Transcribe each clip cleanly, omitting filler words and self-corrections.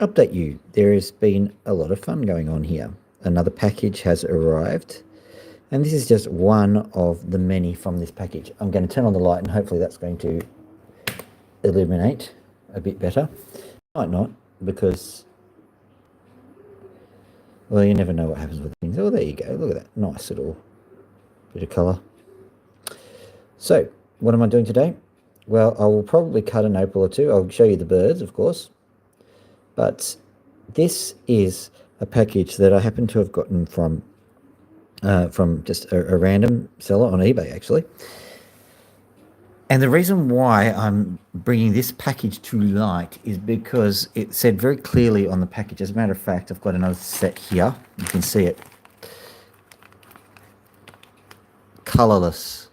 update you. There has been a lot of fun going on here. Another package has arrived, and this is just one of the many from this package. I'm going to turn on the light, and hopefully that's going to illuminate a bit better. Might not, because, well, you never know what happens with things. Oh, there you go. Look at that. Nice little bit of colour. So, what am I doing today? Well, I will probably cut an opal or two. I'll show you the birds, of course. But this is a package that I happen to have gotten from just a random seller on eBay, actually. And the reason why I'm bringing this package to light is because it said very clearly on the package. As a matter of fact, I've got another set here. You can see it. Colourless.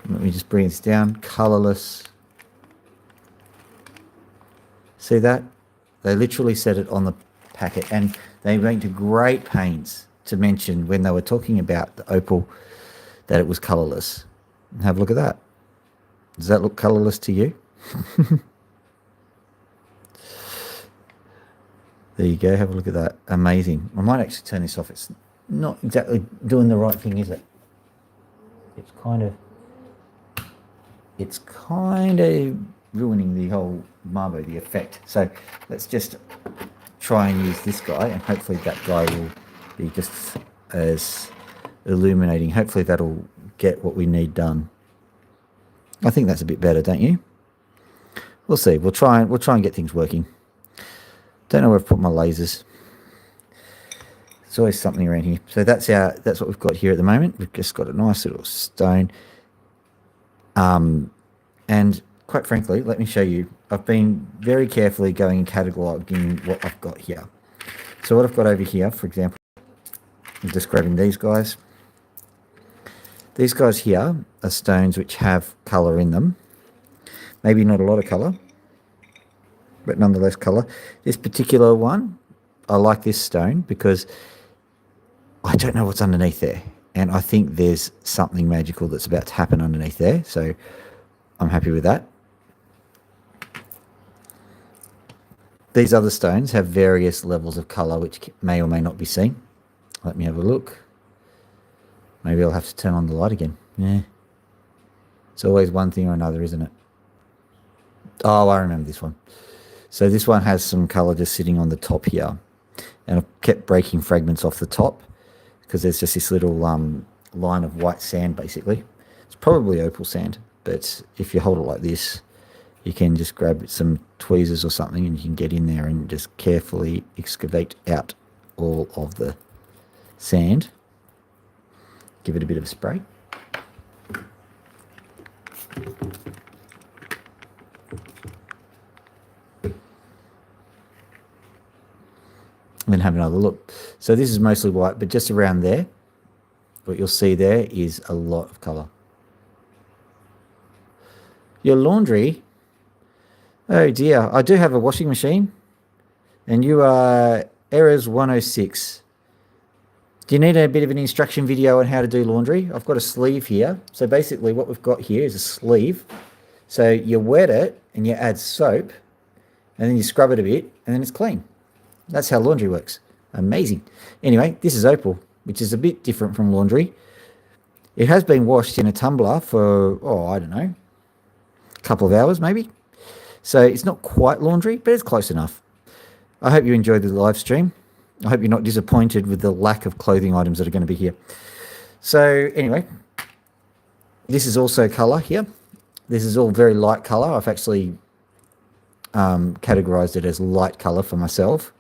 Let me just bring this down. Colourless. See that? They literally said it on the packet, and they went to great pains to mention when they were talking about the opal that it was colourless. Have a look at that. Does that look colourless to you? There you go. Have a look at that. Amazing. I might actually turn this off. It's not exactly doing the right thing, is it? It's kind of ruining the whole Marbo, the effect. So let's just try and use this guy, and hopefully that guy will be just as illuminating. Hopefully that'll get what we need done. I think that's a bit better, don't you? We'll see. We'll try and get things working. Don't know where I've put my lasers. There's always something around here. So that's what we've got here at the moment. We've just got a nice little stone. And quite frankly, let me show you. I've been very carefully going and cataloguing what I've got here. So what I've got over here, for example, I'm just grabbing these guys. These guys here are stones which have colour in them. Maybe not a lot of colour, but nonetheless colour. This particular one, I like this stone because I don't know what's underneath there. And I think there's something magical that's about to happen underneath there. So I'm happy with that. These other stones have various levels of colour which may or may not be seen. Let me have a look. Maybe I'll have to turn on the light again. Yeah. It's always one thing or another, isn't it? Oh, I remember this one. So this one has some colour just sitting on the top here. And I've kept breaking fragments off the top because there's just this little line of white sand, basically. It's probably opal sand, but if you hold it like this, you can just grab some tweezers or something and you can get in there and just carefully excavate out all of the sand. Give it a bit of a spray. And then have another look. So this is mostly white, but just around there, what you'll see there is a lot of colour. Your laundry? Oh dear, I do have a washing machine. And you are errors 106. Do you need a bit of an instruction video on how to do laundry? I've got a sleeve here. So basically what we've got here is a sleeve. So you wet it and you add soap and then you scrub it a bit and then it's clean. That's how laundry works. Amazing. Anyway, this is opal, which is a bit different from laundry. It has been washed in a tumbler for, I don't know, a couple of hours maybe. So it's not quite laundry, but it's close enough. I hope you enjoyed the live stream. I hope you're not disappointed with the lack of clothing items that are going to be here. So anyway, this is also colour here. This is all very light colour. I've actually categorised it as light colour for myself.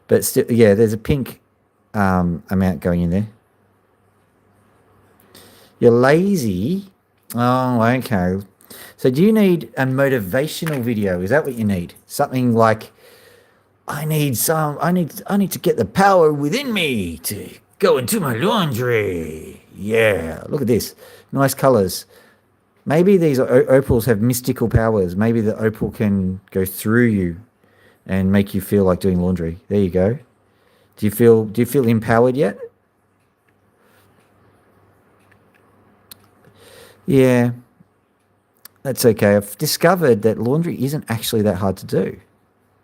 But still, yeah, there's a pink amount going in there. You're lazy? Oh, okay. So do you need a motivational video? Is that what you need? Something like, I need to get the power within me to go into my laundry. Yeah, look at this. Nice colours. Maybe these opals have mystical powers. Maybe the opal can go through you and make you feel like doing laundry. There you go. Do you feel empowered yet? Yeah. That's okay. I've discovered that laundry isn't actually that hard to do.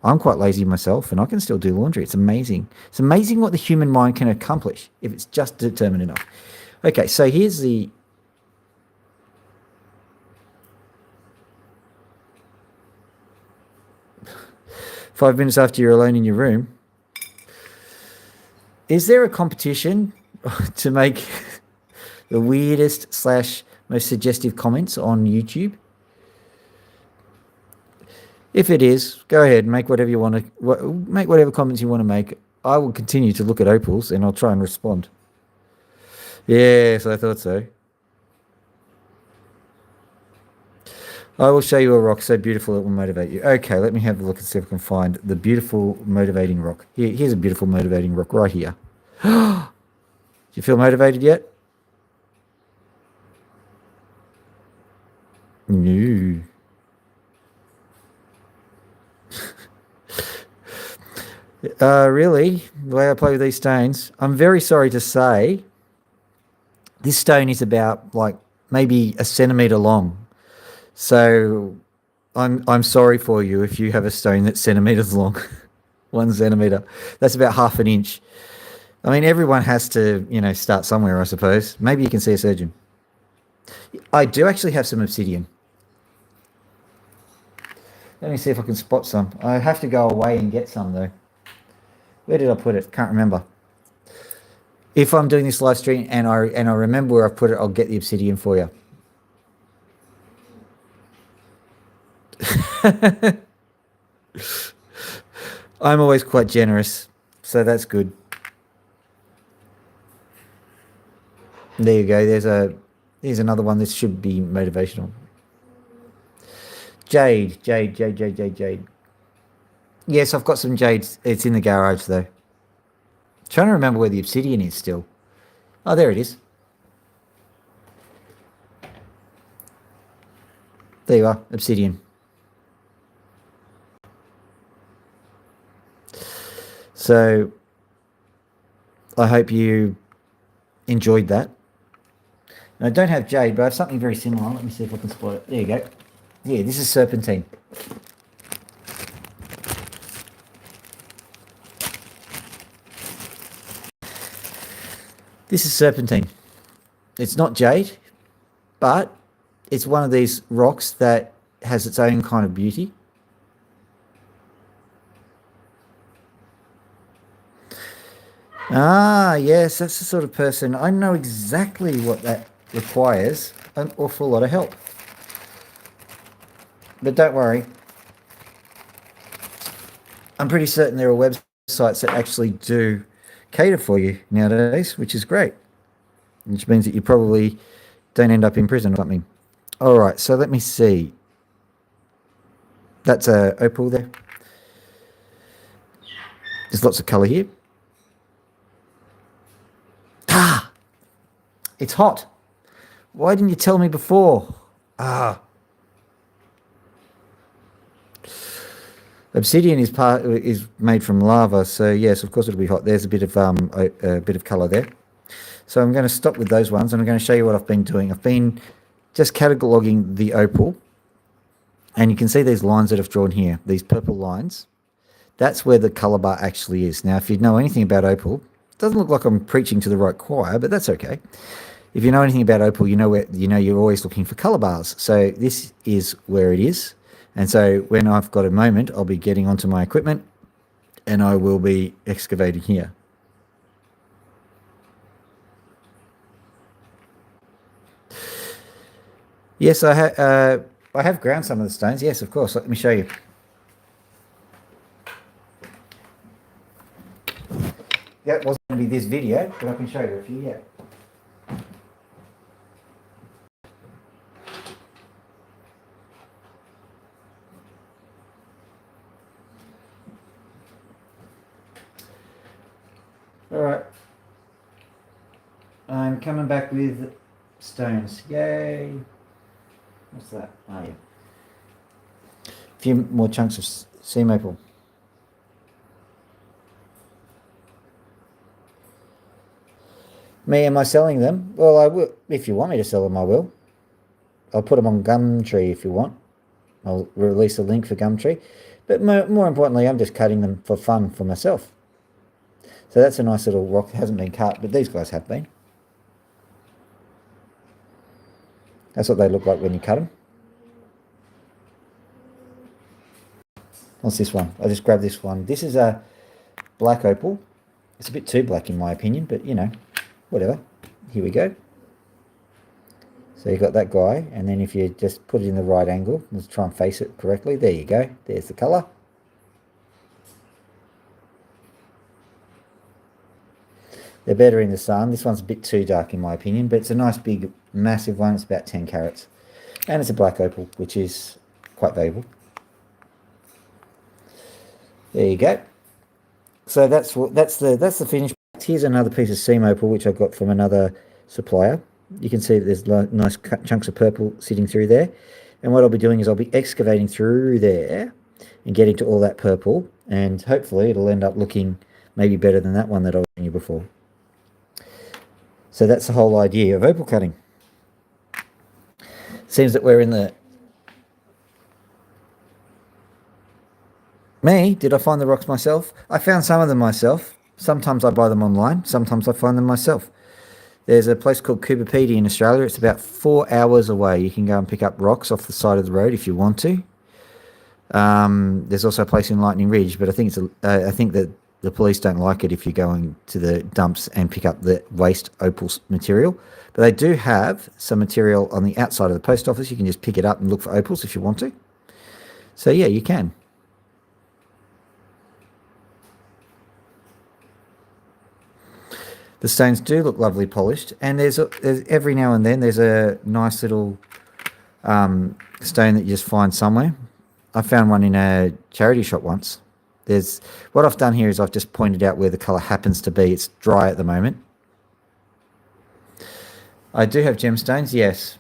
I'm quite lazy myself, and I can still do laundry. It's amazing. It's amazing what the human mind can accomplish if it's just determined enough. Okay, so here's the... Five minutes after you're alone in your room. Is there a competition to make the weirdest / most suggestive comments on YouTube? If it is, go ahead and make whatever you want to make, whatever comments you want to make. I will continue to look at Opal's and I'll try and respond. Yes, I thought so. I will show you a rock so beautiful it will motivate you. Okay, let me have a look and see if I can find the beautiful motivating rock. Here's a beautiful motivating rock right here. Do you feel motivated yet? No. Really? The way I play with these stones? I'm very sorry to say this stone is about like maybe a centimetre long. So I'm sorry for you if you have a stone that's centimetres long. 1 centimetre. That's about half an inch. I mean, everyone has to, start somewhere, I suppose. Maybe you can see a surgeon. I do actually have some obsidian. Let me see if I can spot some. I have to go away and get some, though. Where did I put it? Can't remember. If I'm doing this live stream and I remember where I put it, I'll get the obsidian for you. I'm always quite generous, so that's good. There you go. Here's another one. This should be motivational. Jade. Yes, I've got some jade. It's in the garage, though. Trying to remember where the obsidian is still. Oh, there it is. There you are, obsidian. So, I hope you enjoyed that. And I don't have jade, but I have something very similar. Let me see if I can spot it. There you go. Yeah, this is serpentine. This is serpentine. It's not jade, but it's one of these rocks that has its own kind of beauty. Ah, yes, that's the sort of person. I know exactly what that requires. An awful lot of help. But don't worry. I'm pretty certain there are websites that actually do cater for you nowadays, which is great. Which means that you probably don't end up in prison or something. All right, so let me see. That's a opal there. There's lots of colour here. Ah! It's hot. Why didn't you tell me before? Ah. Obsidian is made from lava, so yes, of course it'll be hot. There's a bit of colour there. So I'm going to stop with those ones, and I'm going to show you what I've been doing. I've been just cataloguing the opal, and you can see these lines that I've drawn here, these purple lines. That's where the colour bar actually is. Now, if you know anything about opal, it doesn't look like I'm preaching to the right choir, but that's okay. If you know anything about opal, you know you're always looking for colour bars. So this is where it is. And so when I've got a moment, I'll be getting onto my equipment and I will be excavating here. Yes, I have ground some of the stones. Yes, of course. Let me show you. Yeah, it wasn't going to be this video, but I can show you a few, yeah. Alright. I'm coming back with stones. Yay! What's that? Oh, yeah. A few more chunks of sea maple. Me, am I selling them? Well, I will. If you want me to sell them, I will. I'll put them on Gumtree if you want. I'll release a link for Gumtree. But more importantly, I'm just cutting them for fun for myself. So that's a nice little rock. It hasn't been cut, but these guys have been. That's what they look like when you cut them. What's this one? I just grabbed this one. This is a black opal. It's a bit too black in my opinion, but you know, whatever. Here we go. So you've got that guy, and then if you just put it in the right angle, let's try and face it correctly. There you go. There's the colour. They're better in the sun. This one's a bit too dark in my opinion, but it's a nice big massive one. It's about 10 carats. And it's a black opal, which is quite valuable. There you go. So that's the finished. Here's another piece of seam opal which I got from another supplier. You can see that there's nice chunks of purple sitting through there. And what I'll be doing is I'll be excavating through there and getting to all that purple, and hopefully it'll end up looking maybe better than that one that I was showing you before. So that's the whole idea of opal cutting. Seems that we're in the... Me? Did I find the rocks myself? I found some of them myself. Sometimes I buy them online. Sometimes I find them myself. There's a place called Coopapedy in Australia. It's about 4 hours away. You can go and pick up rocks off the side of the road if you want to. There's also a place in Lightning Ridge, but I think I think that the police don't like it if you're going to the dumps and pick up the waste opal material. But they do have some material on the outside of the post office. You can just pick it up and look for opals if you want to. So yeah, you can. The stones do look lovely polished, and there's every now and then there's a nice little stone that you just find somewhere. I found one in a charity shop once. What I've done here is I've just pointed out where the colour happens to be. It's dry at the moment. I do have gemstones, yes.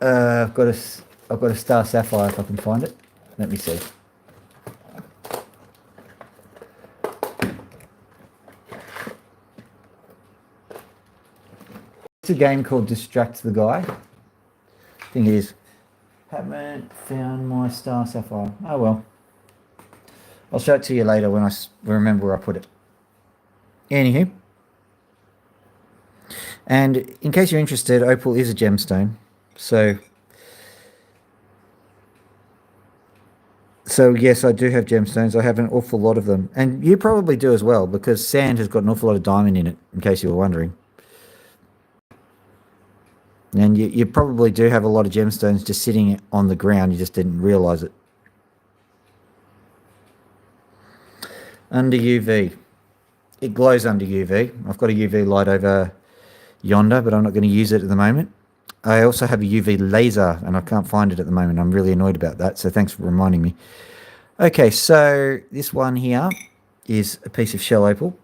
I've got a star sapphire if I can find it. Let me see. It's a game called Distract the Guy. I think it is. Haven't found my star sapphire. Oh well. I'll show it to you later when I remember where I put it. Anywho. And in case you're interested, opal is a gemstone. So yes, I do have gemstones. I have an awful lot of them. And you probably do as well, because sand has got an awful lot of diamond in it, in case you were wondering. And you probably do have a lot of gemstones just sitting on the ground. You just didn't realise it. Under UV. It glows under UV. I've got a UV light over yonder, but I'm not going to use it at the moment. I also have a UV laser, and I can't find it at the moment. I'm really annoyed about that, so thanks for reminding me. Okay, so this one here is a piece of shell opal.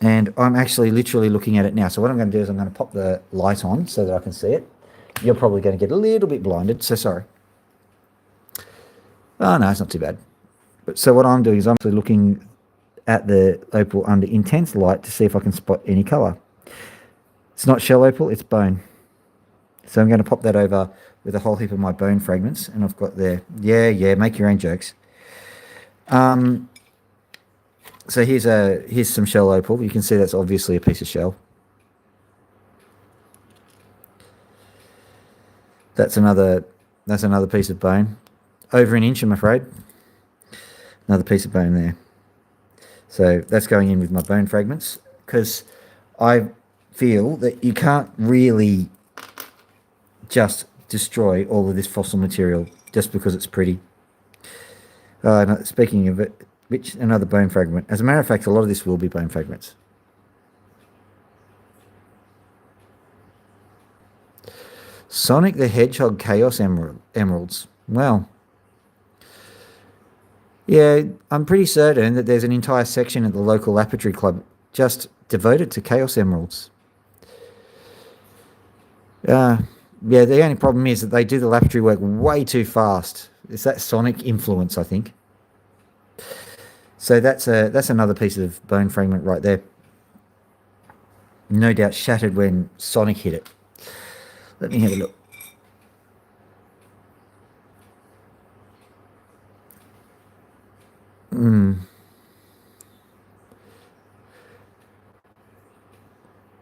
And I'm actually literally looking at it now. So what I'm going to do is I'm going to pop the light on so that I can see it. You're probably going to get a little bit blinded, so sorry. Oh, no, it's not too bad. But so what I'm doing is I'm actually looking at the opal under intense light to see if I can spot any colour. It's not shell opal, it's bone. So I'm going to pop that over with a whole heap of my bone fragments. And I've got there. Yeah, make your own jokes. So here's some shell opal. You can see that's obviously a piece of shell. That's another piece of bone. Over an inch, I'm afraid. Another piece of bone there. So that's going in with my bone fragments, because I feel that you can't really just destroy all of this fossil material just because it's pretty. No, speaking of it, another bone fragment. As a matter of fact, a lot of this will be bone fragments. Sonic the Hedgehog Chaos Emeralds. Well, yeah, I'm pretty certain that there's an entire section at the local Lapidary Club just devoted to Chaos Emeralds. Yeah, the only problem is that they do the lapidary work way too fast. It's that Sonic influence, I think. So that's another piece of bone fragment right there. No doubt shattered when Sonic hit it. Let me have a look.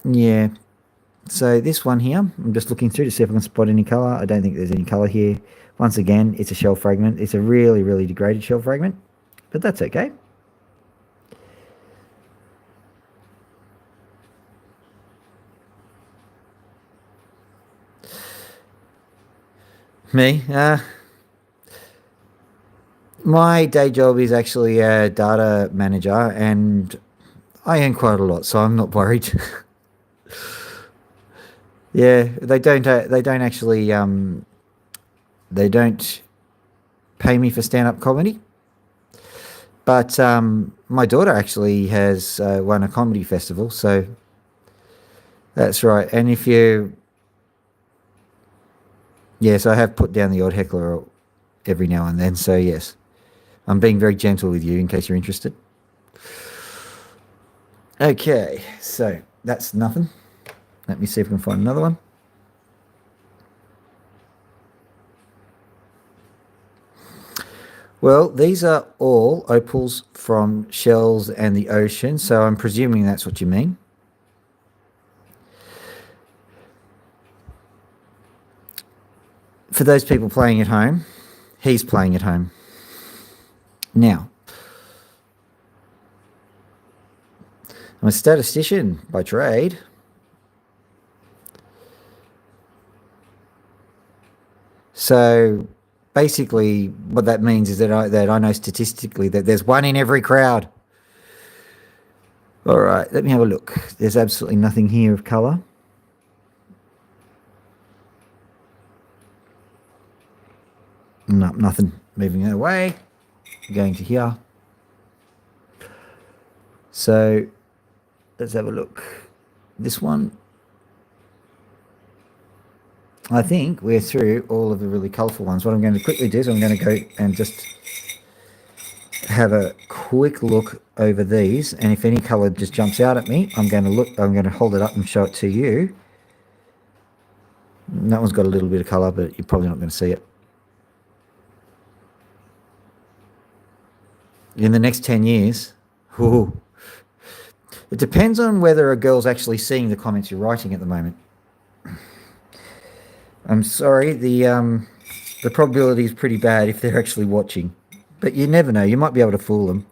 Yeah. So this one here, I'm just looking through to see if I can spot any colour. I don't think there's any colour here. Once again, it's a shell fragment. It's a really, really degraded shell fragment, but that's okay. Me? My day job is actually a data manager, and I earn quite a lot, so I'm not worried. Yeah, they don't. They don't actually. They don't pay me for stand-up comedy, but my daughter actually has won a comedy festival, so that's right. And if you, yes, I have put down the odd heckler every now and then. So yes, I'm being very gentle with you in case you're interested. Okay, so that's nothing. Let me see if we can find another one. Well, these are all opals from shells and the ocean, so I'm presuming that's what you mean. For those people playing at home, he's playing at home. Now, I'm a statistician by trade. So basically, what that means is that I know statistically that there's one in every crowd. All right, let me have a look. There's absolutely nothing here of colour. No, nothing. Moving it away. Going to here. So let's have a look. This one. I think we're through all of the really colourful ones. What I'm going to quickly do is I'm going to go and just have a quick look over these, and if any colour just jumps out at me, I'm going to hold it up and show it to you. And that one's got a little bit of colour, but you're probably not going to see it. In the next 10 years, ooh, it depends on whether a girl's actually seeing the comments you're writing at the moment. I'm sorry, the probability is pretty bad if they're actually watching, but you never know. You might be able to fool them.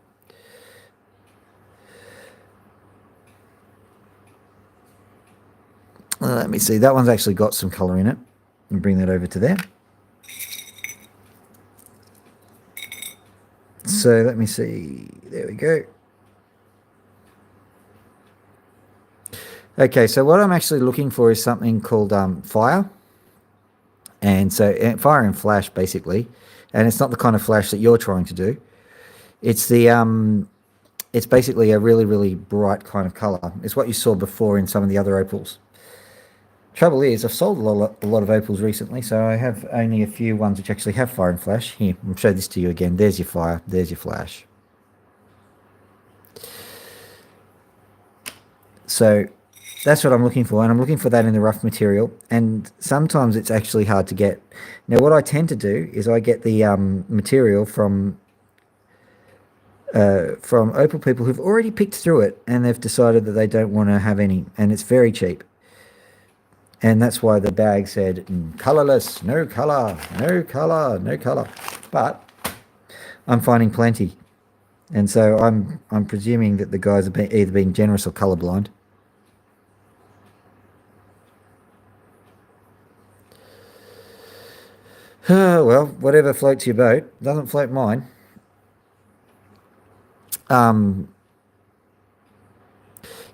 Let me see. That one's actually got some colour in it. And bring that over to there. So let me see. There we go. Okay, so what I'm actually looking for is something called fire. And so fire and flash, basically. And it's not the kind of flash that you're trying to do. It's the it's basically a really, really bright kind of colour. It's what you saw before in some of the other opals. Trouble is, I've sold a lot of opals recently, so I have only a few ones which actually have fire and flash. Here, I'll show this to you again. There's your fire, there's your flash. So that's what I'm looking for, and I'm looking for that in the rough material, and sometimes it's actually hard to get. Now, what I tend to do is I get the material from opal people who've already picked through it, and they've decided that they don't want to have any, and it's very cheap. And that's why the bag said colourless, no colour, no colour, no colour. But I'm finding plenty. And so I'm presuming that the guys are either being generous or colourblind. Well, whatever floats your boat. Doesn't float mine.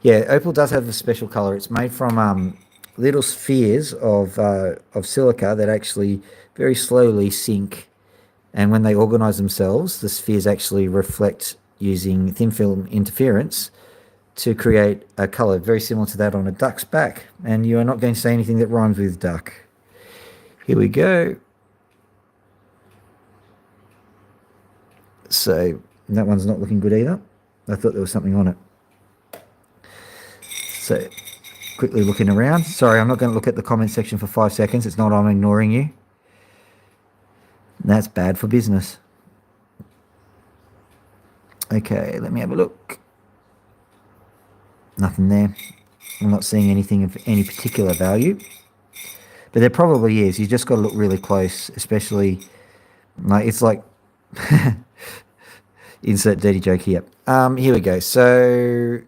Yeah, opal does have a special colour. It's made from little spheres of silica that actually very slowly sink, and when they organise themselves, the spheres actually reflect using thin film interference to create a colour very similar to that on a duck's back. And you are not going to say anything that rhymes with duck. Here we go. So that one's not looking good either. I thought there was something on it. So quickly looking around. Sorry, I'm not going to look at the comment section for 5 seconds. It's not I'm ignoring you. That's bad for business. Okay, let me have a look. Nothing there. I'm not seeing anything of any particular value. But there probably is. You just got to look really close, especially like it's like insert dirty joke here. Here we go. So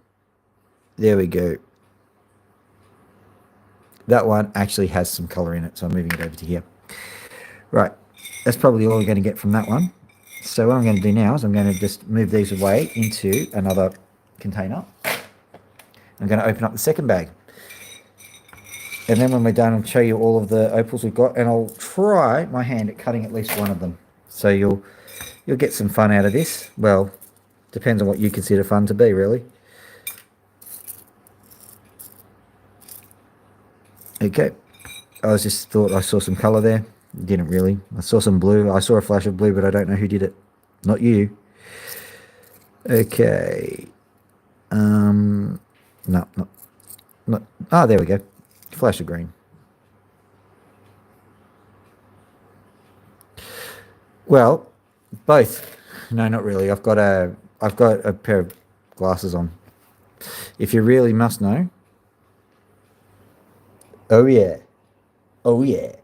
there we go. That one actually has some color in it, so I'm moving it over to here. Right, that's probably all we're going to get from that one. So what I'm going to do now is I'm going to just move these away into another container. I'm going to open up the second bag. And then when we're done, I'll show you all of the opals we've got, and I'll try my hand at cutting at least one of them. So you'll get some fun out of this. Well, depends on what you consider fun to be, really. Okay. I just thought I saw some colour there. Didn't really. I saw some blue. I saw a flash of blue, but I don't know who did it. Not you. Okay. No, not. Ah, there we go. Flash of green. Well, both. No, not really. I've got a pair of glasses on. If you really must know. Oh yeah. Oh yeah.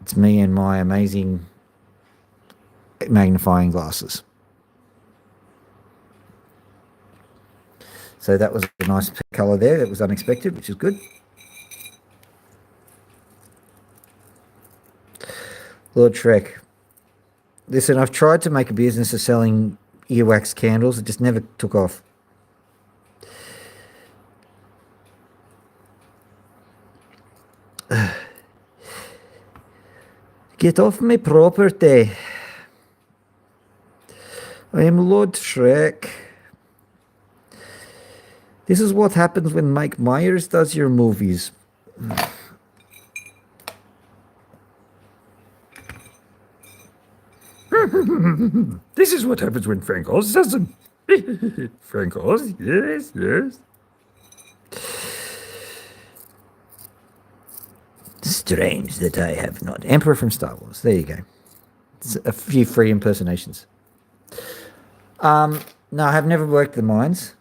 It's me and my amazing magnifying glasses. So that was a nice colour there. That was unexpected, which is good. Lord Shrek. Listen, I've tried to make a business of selling earwax candles. It just never took off. Get off my property. I am Lord Shrek. This is what happens when Mike Myers does your movies. This is what happens when Frank Oz does them. Frank Oz, yes, yes. Strange that I have not. Emperor from Star Wars. There you go. It's a few free impersonations. No, I have never worked the mines.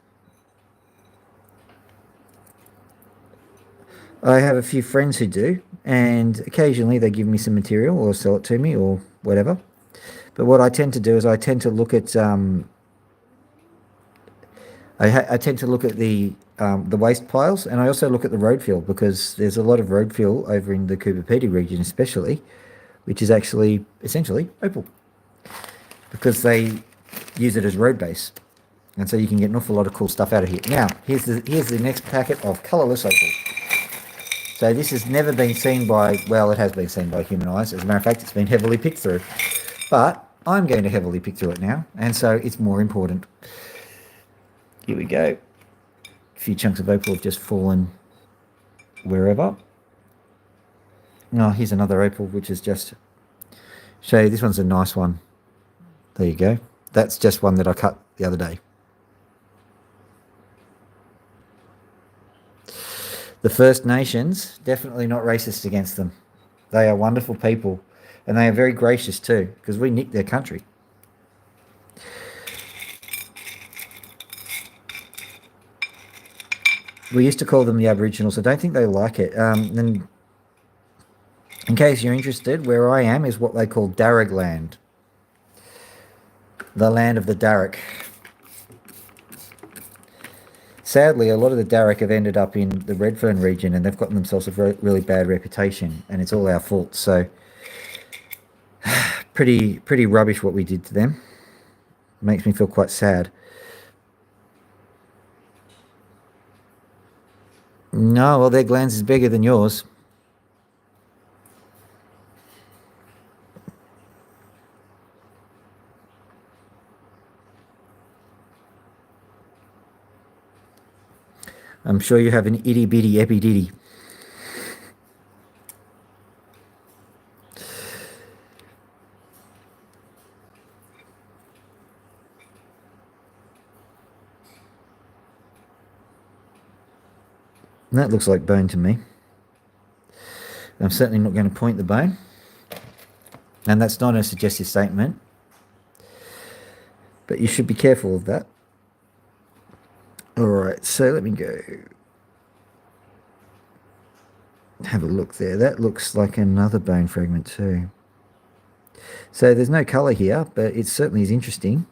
I have a few friends who do, and occasionally they give me some material or sell it to me or whatever. But what I tend to do is I tend to look at I tend to look at the waste piles, and I also look at the road fill, because there's a lot of road fill over in the Cooper Pedy region especially, which is actually essentially opal, because they use it as road base, and so you can get an awful lot of cool stuff out of here. Now here's the next packet of colourless opal. So this has never been seen by, well, it has been seen by human eyes. As a matter of fact, it's been heavily picked through, but I'm going to heavily pick through it now, and so it's more important. Here we go. A few chunks of opal have just fallen wherever. Oh, here's another opal, which is just show you. This one's a nice one. There you go. That's just one that I cut the other day. The First Nations, definitely not racist against them. They are wonderful people, and they are very gracious too, because we nicked their country. We used to call them the Aboriginals. I don't think they like it. And in case you're interested, where I am is what they call Darug land. The land of the Darug. Sadly, a lot of the Darug have ended up in the Redfern region, and they've gotten themselves a really bad reputation, and it's all our fault. So, pretty rubbish what we did to them. Makes me feel quite sad. No, well, their glands is bigger than yours. I'm sure you have an itty bitty epi ditty. That looks like bone to me. I'm certainly not going to point the bone. And that's not a suggestive statement. but you should be careful of that. All right, so let me go have a look there. That looks like another bone fragment too. So there's no colour here, but it certainly is interesting.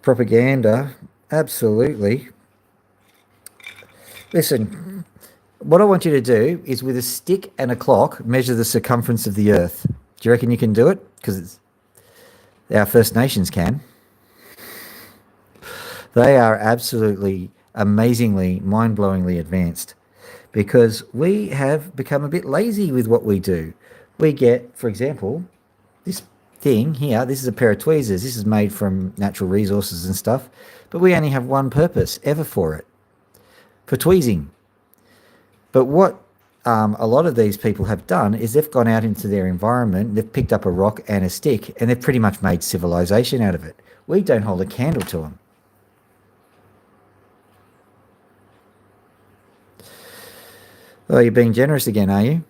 Propaganda, absolutely. Listen, what I want you to do is with a stick and a clock, measure the circumference of the Earth. Do you reckon you can do it? Because our First Nations can. They are absolutely, amazingly, mind-blowingly advanced because we have become a bit lazy with what we do. We get, for example, this thing here. This is a pair of tweezers. This is made from natural resources and stuff, but we only have one purpose ever for it, for tweezing. But what a lot of these people have done is they've gone out into their environment, they've picked up a rock and a stick, and they've pretty much made civilization out of it. We don't hold a candle to them. Oh, you're being generous again, are you?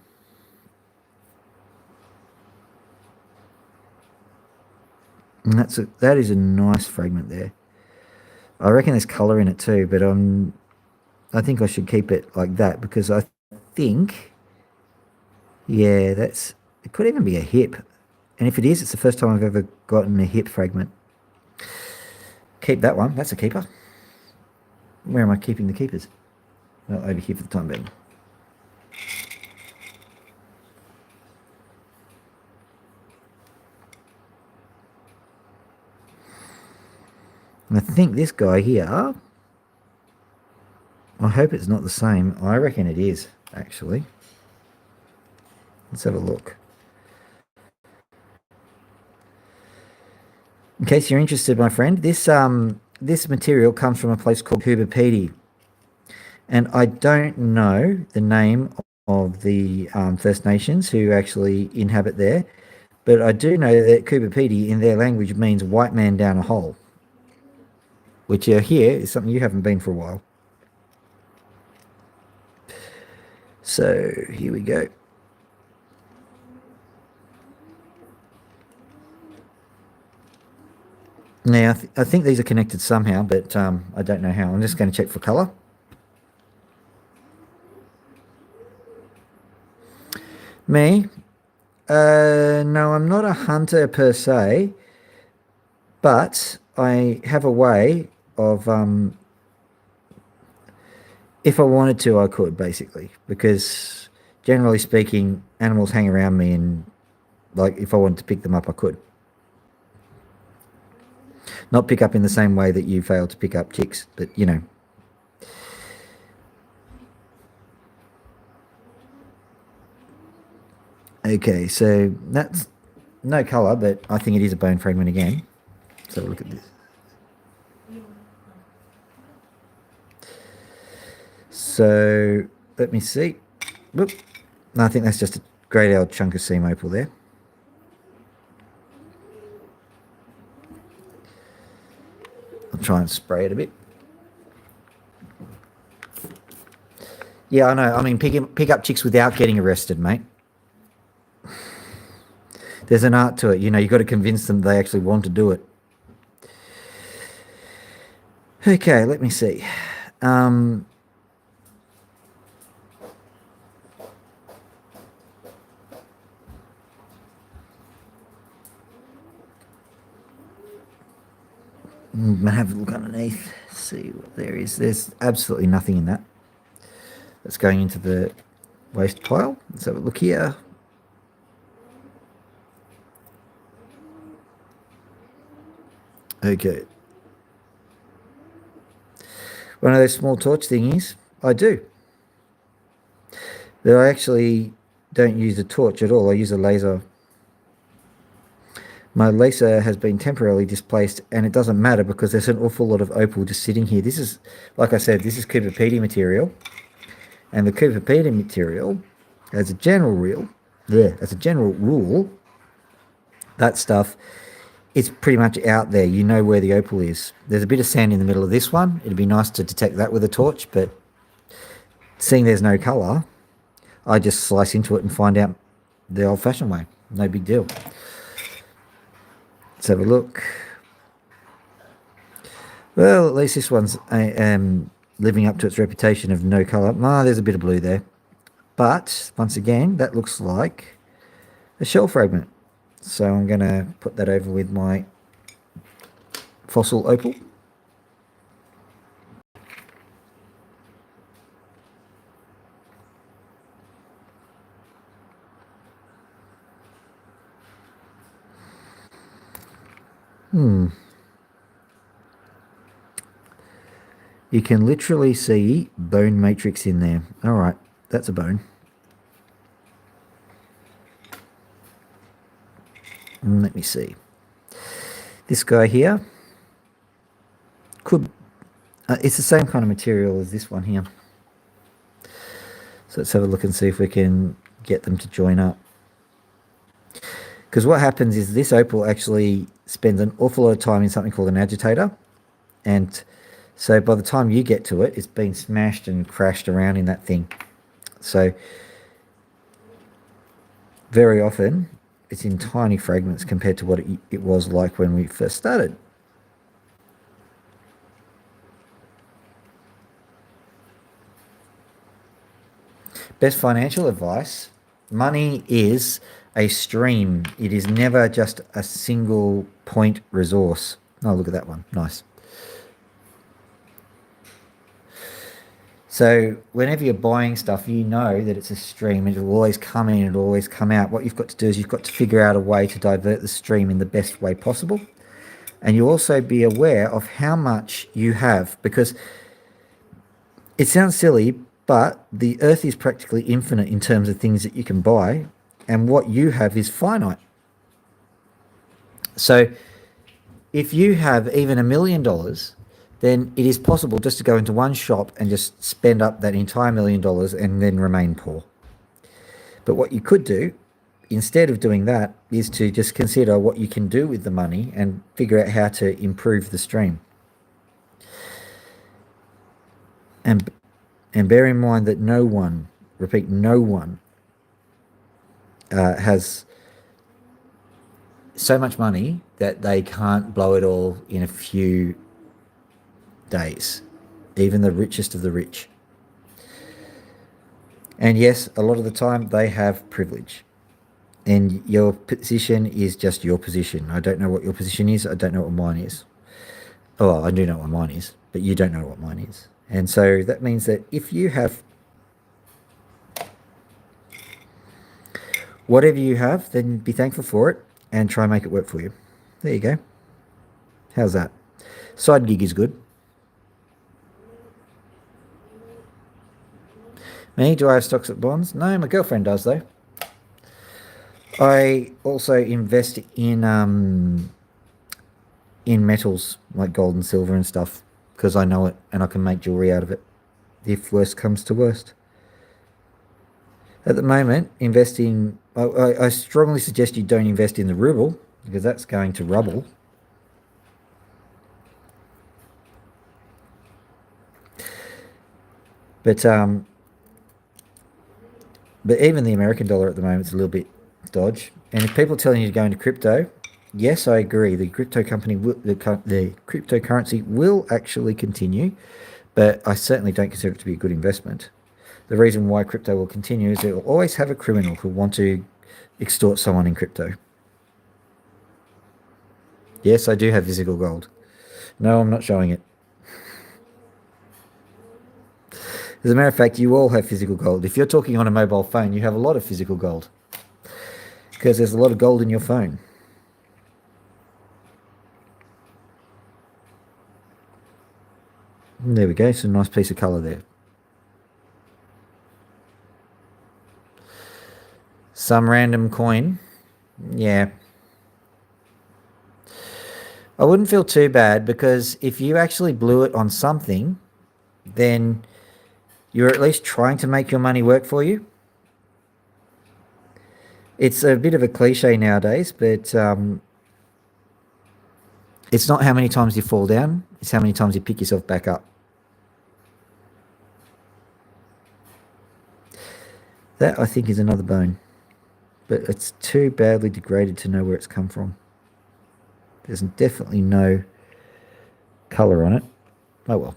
And that is a nice fragment there. I reckon there's colour in it too, but I think I should keep it like that because I think, yeah, it could even be a hip. And if it is, it's the first time I've ever gotten a hip fragment. Keep that one. That's a keeper. Where am I keeping the keepers? Well, over here for the time being. And I think this guy here, I hope it's not the same. I reckon it is, actually. Let's have a look. In case you're interested, my friend, this material comes from a place called Coober, and I don't know the name of the First Nations who actually inhabit there, but I do know that Coober in their language means white man down a hole, which here is something you haven't been for a while. So here we go. Now, I think these are connected somehow, but I don't know how. I'm just going to check for colour. Me? No, I'm not a hunter per se, but I have a way of, if I wanted to, I could, basically, because generally speaking, animals hang around me and, like, if I wanted to pick them up, I could. Not pick up in the same way that you failed to pick up chicks, but, you know. Okay, so that's no colour, but I think it is a bone fragment again. So look at this. So let me see. Whoop. No, I think that's just a great old chunk of seam opal there. I'll try and spray it a bit. Yeah, I know. I mean, pick up chicks without getting arrested, mate. There's an art to it. You know, you've got to convince them they actually want to do it. Okay, let me see. I'm going to have a look underneath, see what there is. There's absolutely nothing in that. That's going into the waste pile. Let's have a look here. Okay. One of those small torch thingies, I do. But I actually don't use a torch at all. I use a laser. My laser has been temporarily displaced, and it doesn't matter because there's an awful lot of opal just sitting here. This is, like I said, this is Coober material. And the Coober material, as a general rule, that stuff, it's pretty much out there. You know where the opal is. There's a bit of sand in the middle of this one. It'd be nice to detect that with a torch, but seeing there's no colour, I just slice into it and find out the old-fashioned way. No big deal. Let's have a look. Well, at least this one's living up to its reputation of no colour. There's a bit of blue there. But, once again, that looks like a shell fragment. So I'm going to put that over with my fossil opal. You can literally see bone matrix in there. All right, that's a bone. Let me see. This guy here could... it's the same kind of material as this one here. So let's have a look and see if we can get them to join up. Because what happens is this opal actually spends an awful lot of time in something called an agitator. And so by the time you get to it, it's been smashed and crashed around in that thing. So very often it's in tiny fragments compared to what it was like when we first started. Best financial advice: money is a stream. It is never just a single point resource. Oh, look at that one. Nice. So whenever you're buying stuff, you know that it's a stream. It will always come in, it'll always come out. What you've got to do is you've got to figure out a way to divert the stream in the best way possible. And you also be aware of how much you have, because it sounds silly, but the earth is practically infinite in terms of things that you can buy, and what you have is finite. So if you have even $1 million, then it is possible just to go into one shop and just spend up that entire $1 million and then remain poor. But what you could do, instead of doing that, is to just consider what you can do with the money and figure out how to improve the stream. And bear in mind that no one, repeat, no one has so much money that they can't blow it all in a few days, even the richest of the rich. And yes, a lot of the time they have privilege, and your position is just your position. I don't know what your position is. I don't know what mine is. Oh, I do know what mine is, but you don't know what mine is. And so that means that if you have whatever you have, then be thankful for it and try and make it work for you. There you go. How's that? Side gig is good. Me, do I have stocks at bonds? No, my girlfriend does though. I also invest in metals like gold and silver and stuff because I know it and I can make jewelry out of it if worst comes to worst. At the moment, investing, I strongly suggest you don't invest in the ruble because that's going to rubble. But even the American dollar at the moment is a little bit dodge. And if people are telling you to go into crypto, yes, I agree. The cryptocurrency will actually continue, but I certainly don't consider it to be a good investment. The reason why crypto will continue is it will always have a criminal who want to extort someone in crypto. Yes, I do have physical gold. No, I'm not showing it. As a matter of fact, you all have physical gold. If you're talking on a mobile phone, you have a lot of physical gold because there's a lot of gold in your phone. And there we go. It's a nice piece of colour there. Some random coin. Yeah. I wouldn't feel too bad because if you actually blew it on something, then you're at least trying to make your money work for you. It's a bit of a cliche nowadays, but it's not how many times you fall down, it's how many times you pick yourself back up. That, I think, is another bone. But it's too badly degraded to know where it's come from. There's definitely no colour on it. Oh well.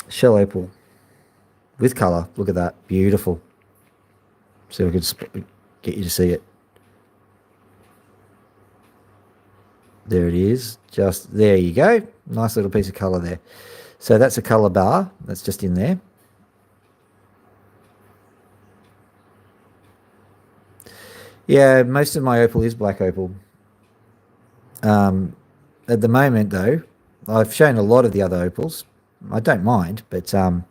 Shell opal with colour. Look at that. Beautiful. See if we could get you to see it. There it is. Just there you go. Nice little piece of colour there. So that's a colour bar. That's just in there. Yeah, most of my opal is black opal. At the moment, though, I've shown a lot of the other opals. I don't mind, but I'm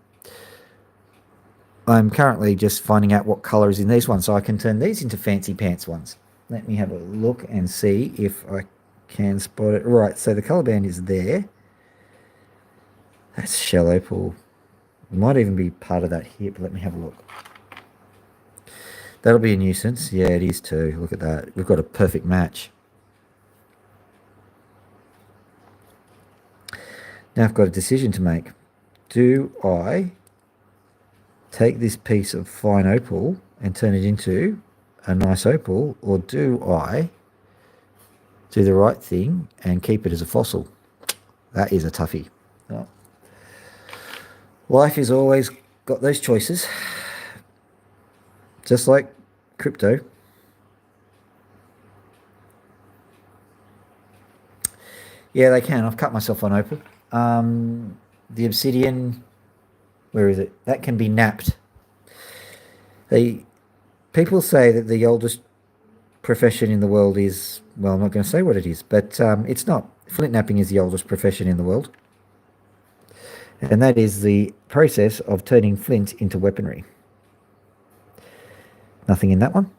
currently just finding out what colour is in these ones, so I can turn these into fancy pants ones. Let me have a look and see if I can spot it. Right, so the colour band is there. That's shell opal. It might even be part of that here, but let me have a look. That'll be a nuisance. Yeah, it is too. Look at that. We've got a perfect match. Now I've got a decision to make. Do I take this piece of fine opal and turn it into a nice opal, or do I do the right thing and keep it as a fossil? That is a toughie. Well, life has always got those choices, just like crypto. Yeah, they can. I've cut myself on opal. The obsidian, where is it? That can be napped. People say that the oldest profession in the world is, well, I'm not going to say what it is, but it's not. Flint napping is the oldest profession in the world. And that is the process of turning flint into weaponry. Nothing in that one.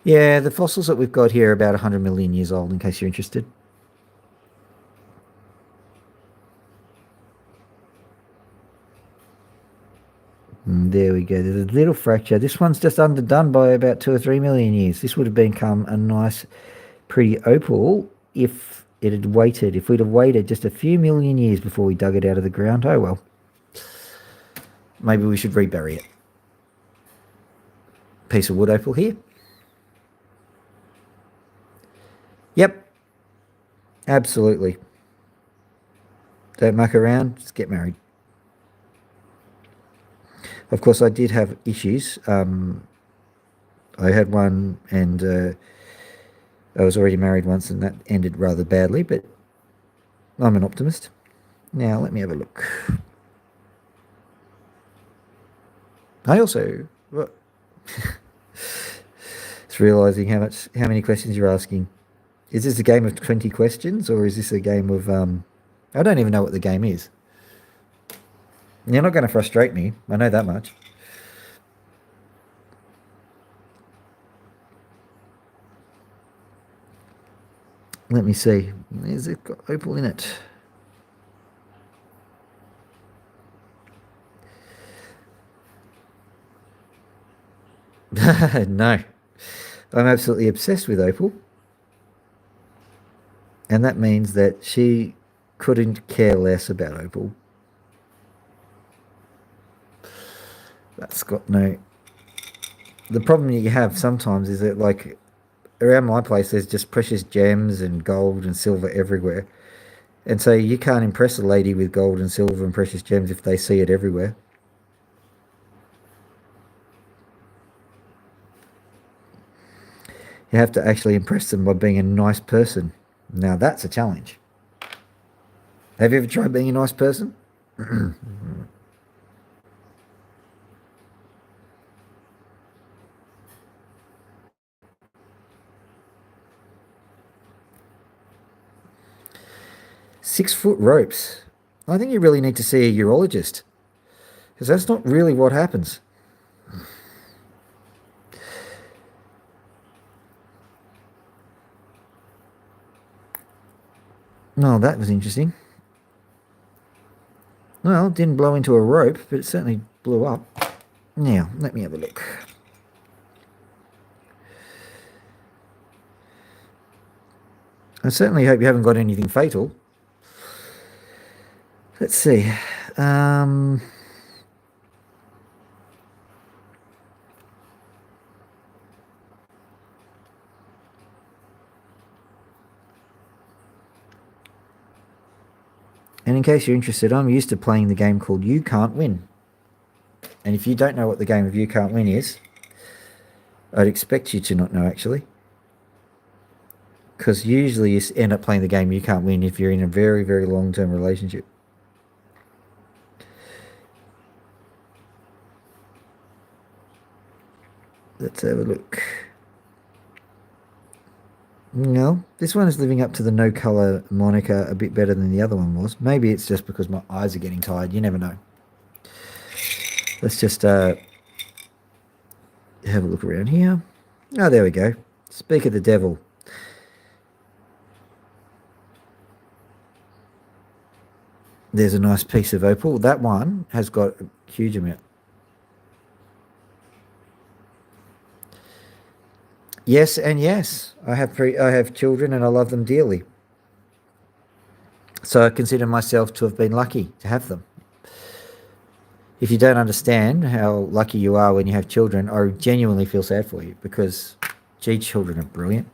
Yeah, the fossils that we've got here are about 100 million years old, in case you're interested. There we go. There's a little fracture. This one's just underdone by about 2 or 3 million years. This would have become a nice, pretty opal if it had waited. If we'd have waited just a few million years before we dug it out of the ground. Oh well. Maybe we should rebury it. Piece of wood opal here. Yep. Absolutely. Don't muck around. Just get married. Of course, I did have issues. I had one, and I was already married once, and that ended rather badly, but I'm an optimist. Now, let me have a look. I also... It's realising how many questions you're asking. Is this a game of 20 questions, or is this a game of... I don't even know what the game is. You're not going to frustrate me. I know that much. Let me see. Is it got opal in it? No. I'm absolutely obsessed with opal. And that means that she couldn't care less about opal. That's got no... The problem you have sometimes is that, like, around my place there's just precious gems and gold and silver everywhere. And so you can't impress a lady with gold and silver and precious gems if they see it everywhere. You have to actually impress them by being a nice person. Now that's a challenge. Have you ever tried being a nice person? 6-foot ropes. I think you really need to see a urologist, because that's not really what happens. Oh, that was interesting. Well, it didn't blow into a rope, but it certainly blew up. Now, let me have a look. I certainly hope you haven't got anything fatal. Let's see. And in case you're interested, I'm used to playing the game called You Can't Win. And if you don't know what the game of You Can't Win is, I'd expect you to not know, actually. Because usually you end up playing the game You Can't Win if you're in a very, very long-term relationship. Let's have a look. No, this one is living up to the no colour moniker a bit better than the other one was. Maybe it's just because my eyes are getting tired. You never know. Let's just have a look around here. Oh, there we go. Speak of the devil. There's a nice piece of opal. That one has got a huge amount. Yes and yes. I have children and I love them dearly. So I consider myself to have been lucky to have them. If you don't understand how lucky you are when you have children, I genuinely feel sad for you because, gee, children are brilliant.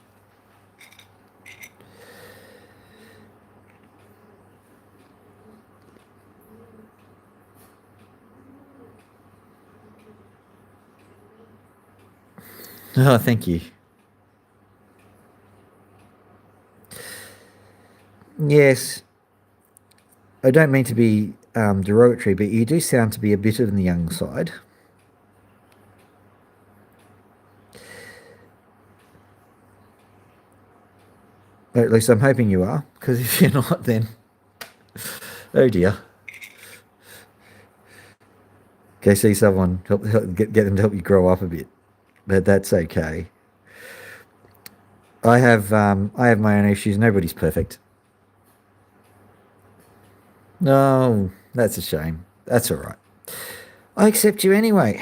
Oh, thank you. Yes, I don't mean to be derogatory, but you do sound to be a bit on the young side. Or at least I'm hoping you are, because if you're not, then oh dear. Go see someone, get them to help you grow up a bit, but that's okay. I have my own issues. Nobody's perfect. No, that's a shame. That's all right. I accept you anyway.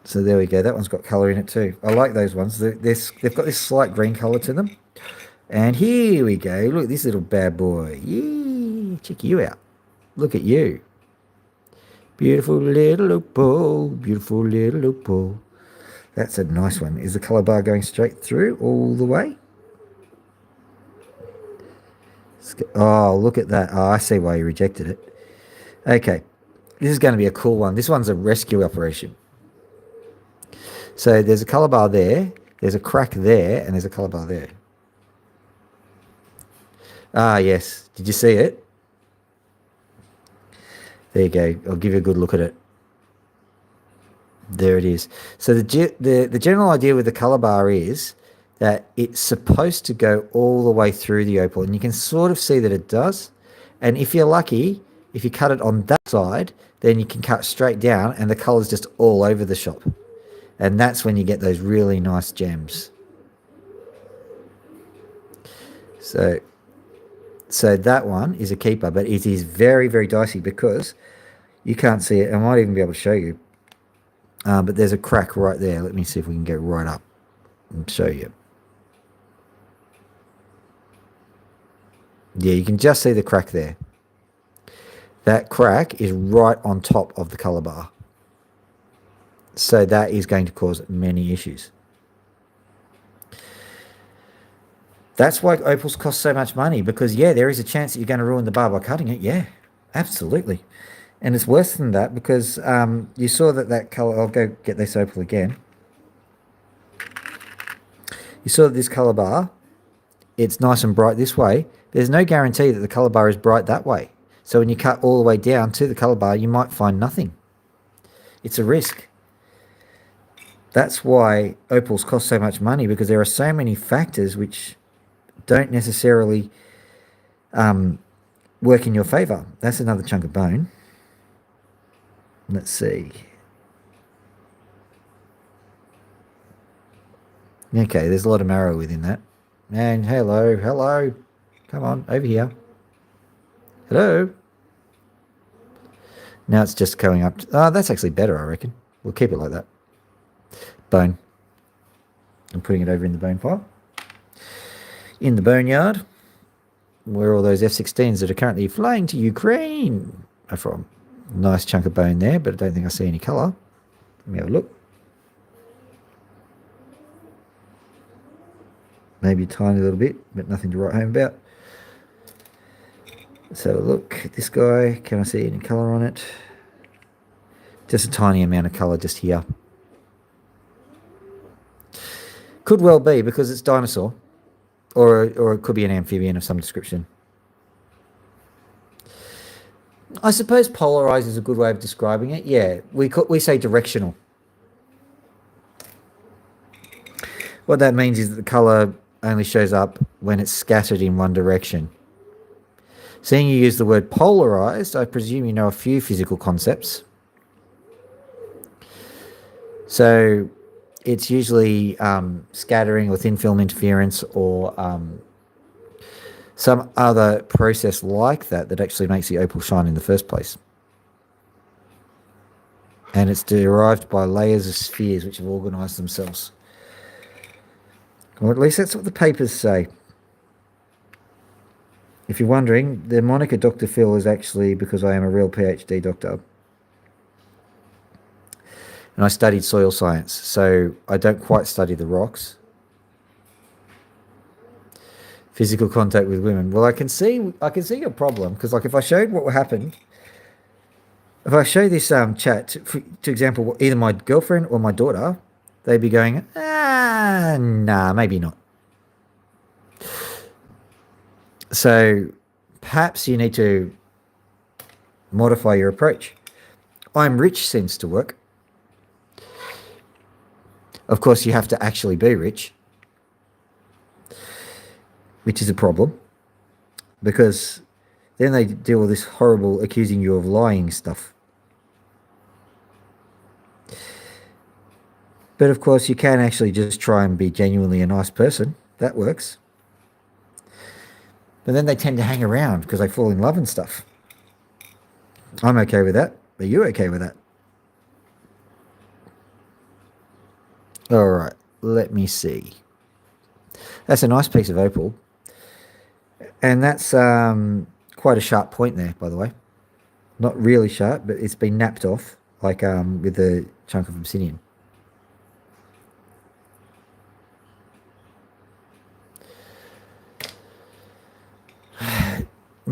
So there we go. That one's got colour in it too. I like those ones. They've got this slight green colour to them. And here we go. Look, this little bad boy. Yeah, check you out. Look at you. Beautiful little opal. Beautiful little opal. That's a nice one. Is the colour bar going straight through all the way? Oh, look at that. Oh, I see why you rejected it. Okay. This is going to be a cool one. This one's a rescue operation. So there's a colour bar there, there's a crack there, and there's a colour bar there. Ah, yes. Did you see it? There you go. I'll give you a good look at it. There it is. So the general idea with the colour bar is that it's supposed to go all the way through the opal, and you can sort of see that it does. And if you're lucky, if you cut it on that side, then you can cut straight down, and the colour's just all over the shop. And that's when you get those really nice gems. So that one is a keeper, but it is very, very dicey because you can't see it. I might even be able to show you. But there's a crack right there. Let me see if we can get right up and show you. Yeah, you can just see the crack there. That crack is right on top of the colour bar. So that is going to cause many issues. That's why opals cost so much money, because, yeah, there is a chance that you're going to ruin the bar by cutting it. Yeah, absolutely. And it's worse than that because you saw that colour. I'll go get this opal again. You saw that this colour bar, it's nice and bright this way. There's no guarantee that the colour bar is bright that way. So when you cut all the way down to the colour bar, you might find nothing. It's a risk. That's why opals cost so much money, because there are so many factors which don't necessarily work in your favour. That's another chunk of bone. Let's see. Okay, there's a lot of marrow within that. And hello. Come on, over here. Hello. Now it's just going up. Oh, that's actually better, I reckon. We'll keep it like that. bone. I'm putting it over in the bone pile. In the boneyard, where all those F-16s that are currently flying to Ukraine are from. Nice chunk of bone there, but I don't think I see any colour. Let me have a look. Maybe a tiny little bit, but nothing to write home about. Let's have a look at this guy. Can I see any colour on it? Just a tiny amount of colour just here. Could well be because it's dinosaur. Or it could be an amphibian of some description. I suppose polarized is a good way of describing it. Yeah, we say directional. What that means is that the colour only shows up when it's scattered in one direction. Seeing you use the word polarized, I presume you know a few physical concepts. So it's usually scattering or thin film interference or some other process like that actually makes the opal shine in the first place. And it's derived by layers of spheres which have organised themselves. Or at least that's what the papers say. If you're wondering, the moniker Dr. Phil is actually because I am a real PhD doctor. And I studied soil science, so I don't quite study the rocks. Physical contact with women. Well, I can see your problem, because like if I showed what happened, if I show this chat, to example, either my girlfriend or my daughter, they'd be going, nah, maybe not. So perhaps you need to modify your approach. I'm rich seems to work. Of course, you have to actually be rich, which is a problem, because then they do all this horrible accusing you of lying stuff. But of course, you can actually just try and be genuinely a nice person. That works. But then they tend to hang around because they fall in love and stuff. I'm okay with that. Are you okay with that? All right, let me see. That's a nice piece of opal. And that's quite a sharp point there, by the way. Not really sharp, but it's been napped off, like with a chunk of obsidian.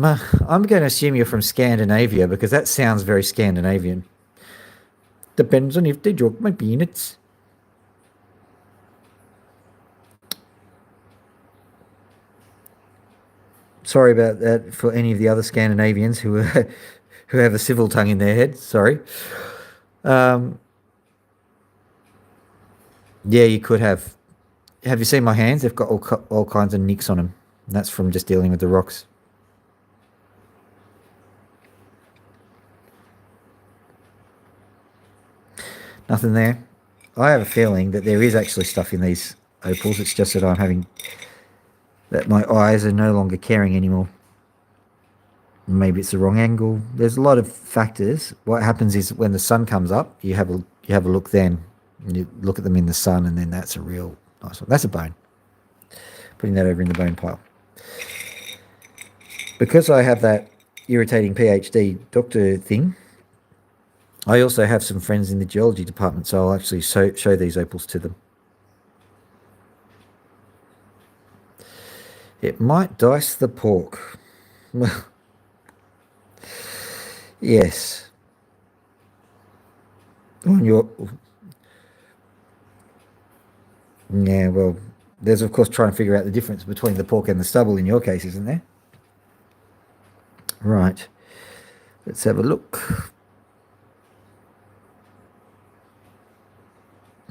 I'm going to assume you're from Scandinavia because that sounds very Scandinavian. Depends on if they joke my peanuts. Sorry about that for any of the other Scandinavians who have a civil tongue in their head. Sorry. Yeah, you could have. Have you seen my hands? They've got all kinds of nicks on them. And that's from just dealing with the rocks. Nothing there. I have a feeling that there is actually stuff in these opals. It's just that my eyes are no longer caring anymore. Maybe it's the wrong angle. There's a lot of factors. What happens is when the sun comes up, you have a look then. And you look at them in the sun, and then that's a real nice one. That's a bone. Putting that over in the bone pile. Because I have that irritating PhD doctor thing, I also have some friends in the geology department, so I'll actually show these opals to them. It might dice the pork. Well, yes. On your... Yeah, well, there's of course trying to figure out the difference between the pork and the stubble in your case, isn't there? Right. Let's have a look.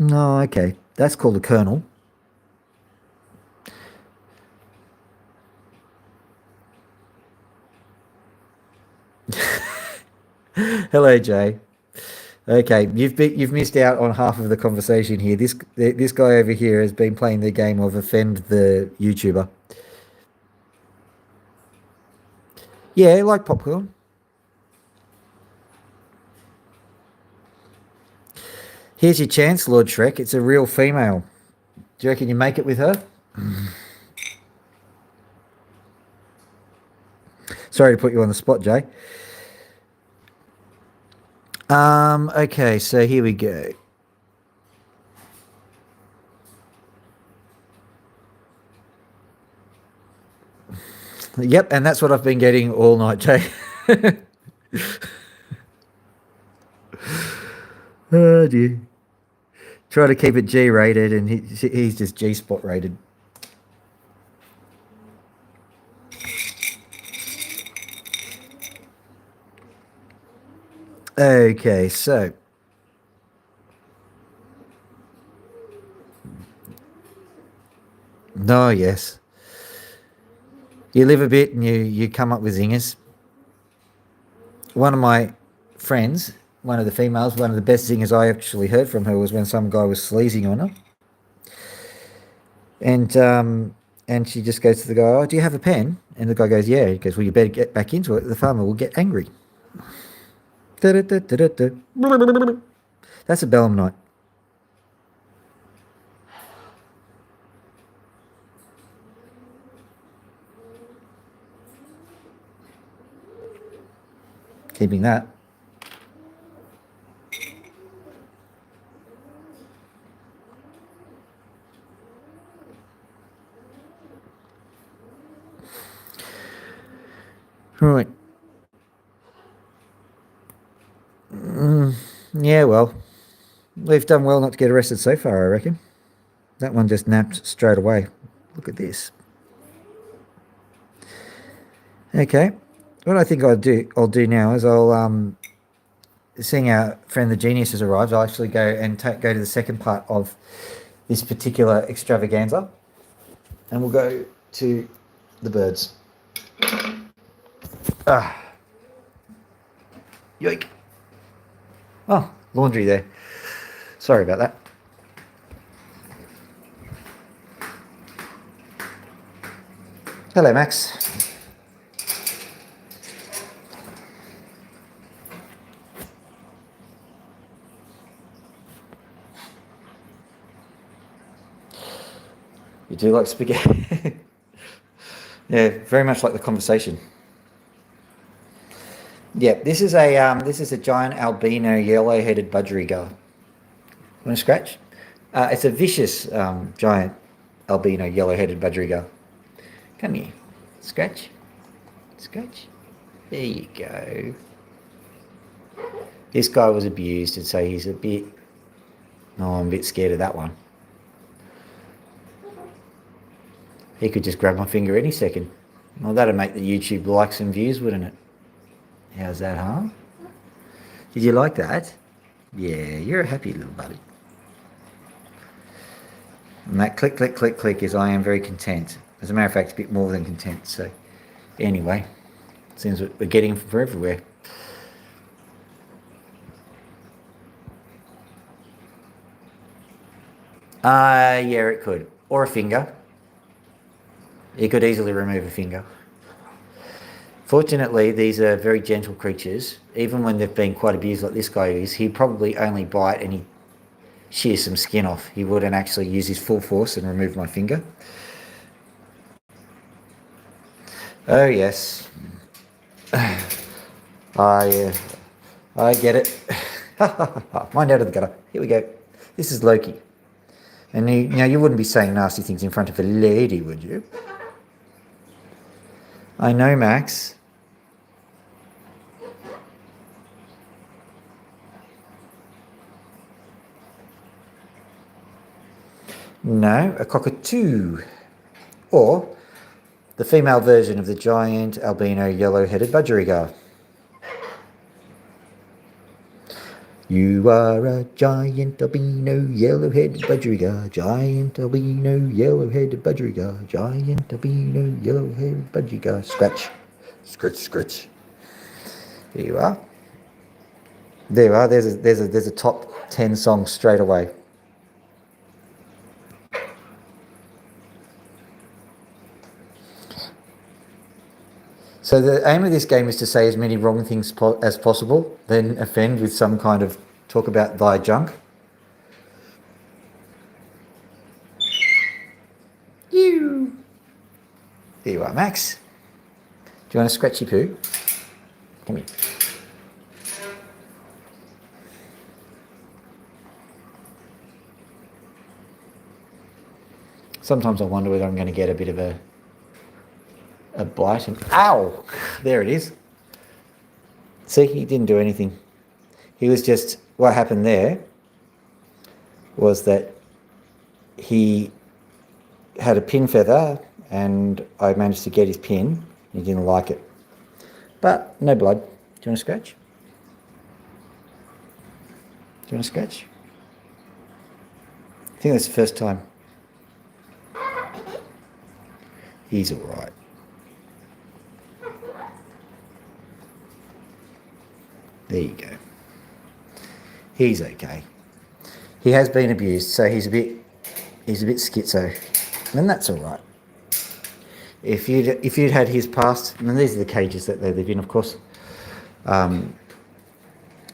No, okay. That's called a kernel. Hello, Jay. Okay, you've missed out on half of the conversation here. This guy over here has been playing the game of offend the YouTuber. Yeah, like popcorn. Here's your chance, Lord Shrek. It's a real female. Do you reckon you make it with her? Sorry to put you on the spot, Jay. Okay, so here we go. Yep, and that's what I've been getting all night, Jay. Oh dear. Try to keep it G rated, and he's just G spot rated. Okay, so no, yes, you live a bit and you come up with zingers. One of my friends, one of the females, one of the best zingers I actually heard from her was when some guy was sleazing on her, and she just goes to the guy, "Oh, do you have a pen?" And the guy goes, "Yeah." He goes, "Well, you better get back into it. The farmer will get angry." That's a Bellum night. Keeping that. Right. Yeah, well, we've done well not to get arrested so far, I reckon. That one just napped straight away. Look at this. Okay. What I think I'll do now is seeing our friend the genius has arrived, I'll actually go and go to the second part of this particular extravaganza, and we'll go to the birds. Yoink. Oh, laundry there. Sorry about that. Hello, Max. You do like spaghetti? Yeah, very much like the conversation. Yeah, this is a giant albino yellow-headed budgerigar. Want to scratch? It's a vicious giant albino yellow-headed budgerigar. Come here, scratch, scratch. There you go. This guy was abused, and so he's a bit. Oh, I'm a bit scared of that one. He could just grab my finger any second. Well, that'd make the YouTube likes and views, wouldn't it? How's that, huh? Did you like that? Yeah, you're a happy little buddy. And that click, click, click, click is I am very content. As a matter of fact, a bit more than content. So anyway, seems we're getting from everywhere. Yeah, it could. Or a finger. You could easily remove a finger. Fortunately, these are very gentle creatures. Even when they've been quite abused like this guy is, he'd probably only bite and he'd shear some skin off. He wouldn't actually use his full force and remove my finger. Oh, yes. I get it. Mind out of the gutter. Here we go. This is Loki. And you wouldn't be saying nasty things in front of a lady, would you? I know, Max. No, a cockatoo. Or the female version of the giant albino yellow-headed budgerigar. You are a giant albino yellow-headed budgerigar, giant albino yellow-headed budgerigar, giant albino yellow-headed budgerigar. Scratch, scratch, scratch. There you are. There you are. There's a top 10 song straight away. So the aim of this game is to say as many wrong things as possible, then offend with some kind of talk about thy junk. Here you are, Max. Do you want a scratchy poo? Come here. Sometimes I wonder whether I'm going to get a bit of a bite and ow! There it is. See, he didn't do anything. He was just, what happened there was that he had a pin feather and I managed to get his pin. He didn't like it. But no blood. Do you want to scratch? Do you want to scratch? I think that's the first time. He's all right. There you go. He's okay. He has been abused, so he's a bit schizo, and that's all right. If you'd had his past, and these are the cages that they live in, of course. I'll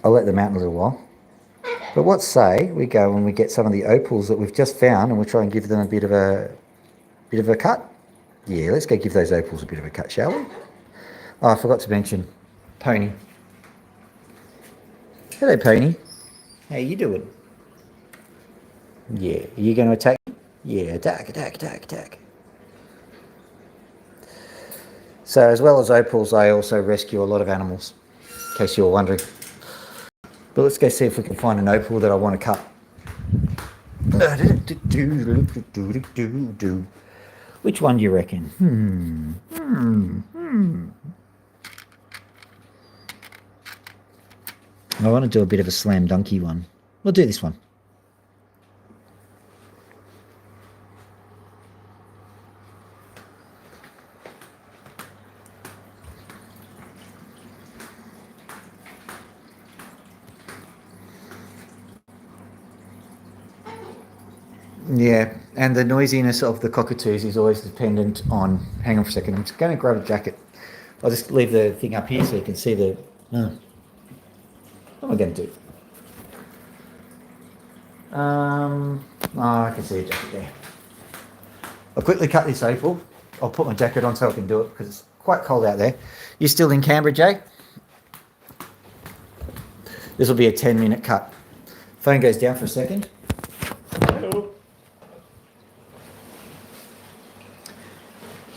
let them out in a little while. But what say we go and we get some of the opals that we've just found, and we'll try and give them a bit of a cut. Yeah, let's go give those opals a bit of a cut, shall we? Oh, I forgot to mention Pony. Hello, Pony. How you doing? Yeah, are you going to attack me? Yeah, attack. So as well as opals, I also rescue a lot of animals, in case you're wondering. But let's go see if we can find an opal that I want to cut. Which one do you reckon? I want to do a bit of a slam dunky one. We'll do this one. Yeah, and the noisiness of the cockatoos is always dependent on... Hang on for a second, I'm just going to grab a jacket. I'll just leave the thing up here so you can see the... What am I going to do? I can see a jacket there. I'll quickly cut this opal. I'll put my jacket on so I can do it because it's quite cold out there. You still in Canberra, Jay? This will be a 10-minute cut. Phone goes down for a second. Hello.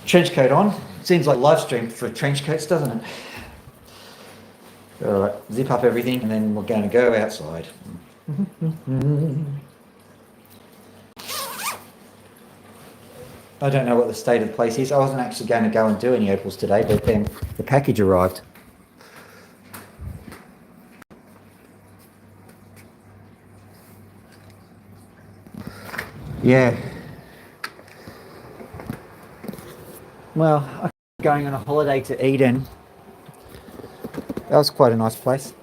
Trench coat on. Seems like live stream for trench coats, doesn't it? All right, zip up everything and then we're going to go outside. I don't know what the state of the place is. I wasn't actually going to go and do any opals today, but then the package arrived. Yeah. Well, I'm going on a holiday to Eden. That was quite a nice place.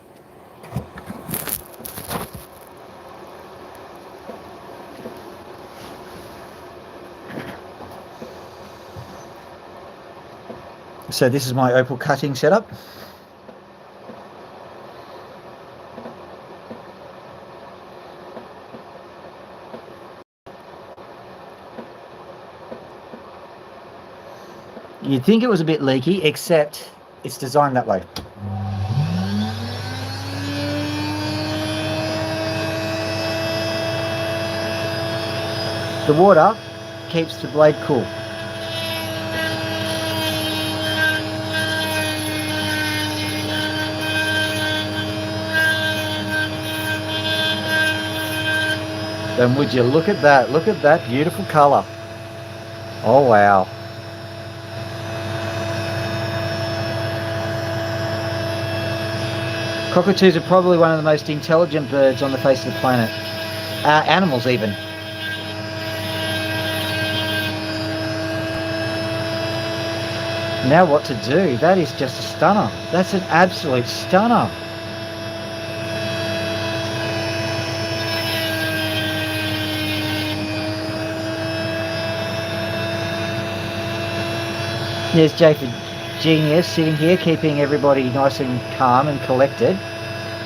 So this is my opal cutting setup. You'd think it was a bit leaky, except it's designed that way. The water keeps the blade cool. Then would you look at that beautiful colour. Oh wow. Cockatoos are probably one of the most intelligent birds on the face of the planet. Animals even. Now what to do? That is just a stunner. That's an absolute stunner. There's Jacob Genius sitting here keeping everybody nice and calm and collected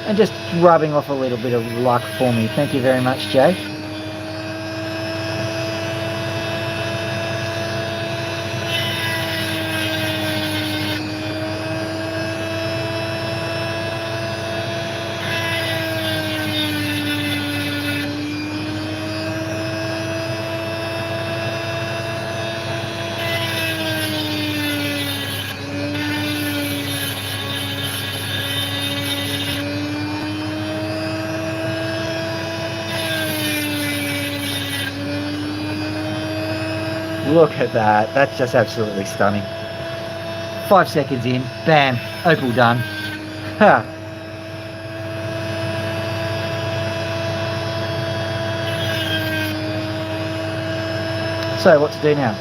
and just rubbing off a little bit of luck for me. Thank you very much, Jay. Look at that. That's just absolutely stunning. 5 seconds in, bam, opal done. Ha. So what to do now?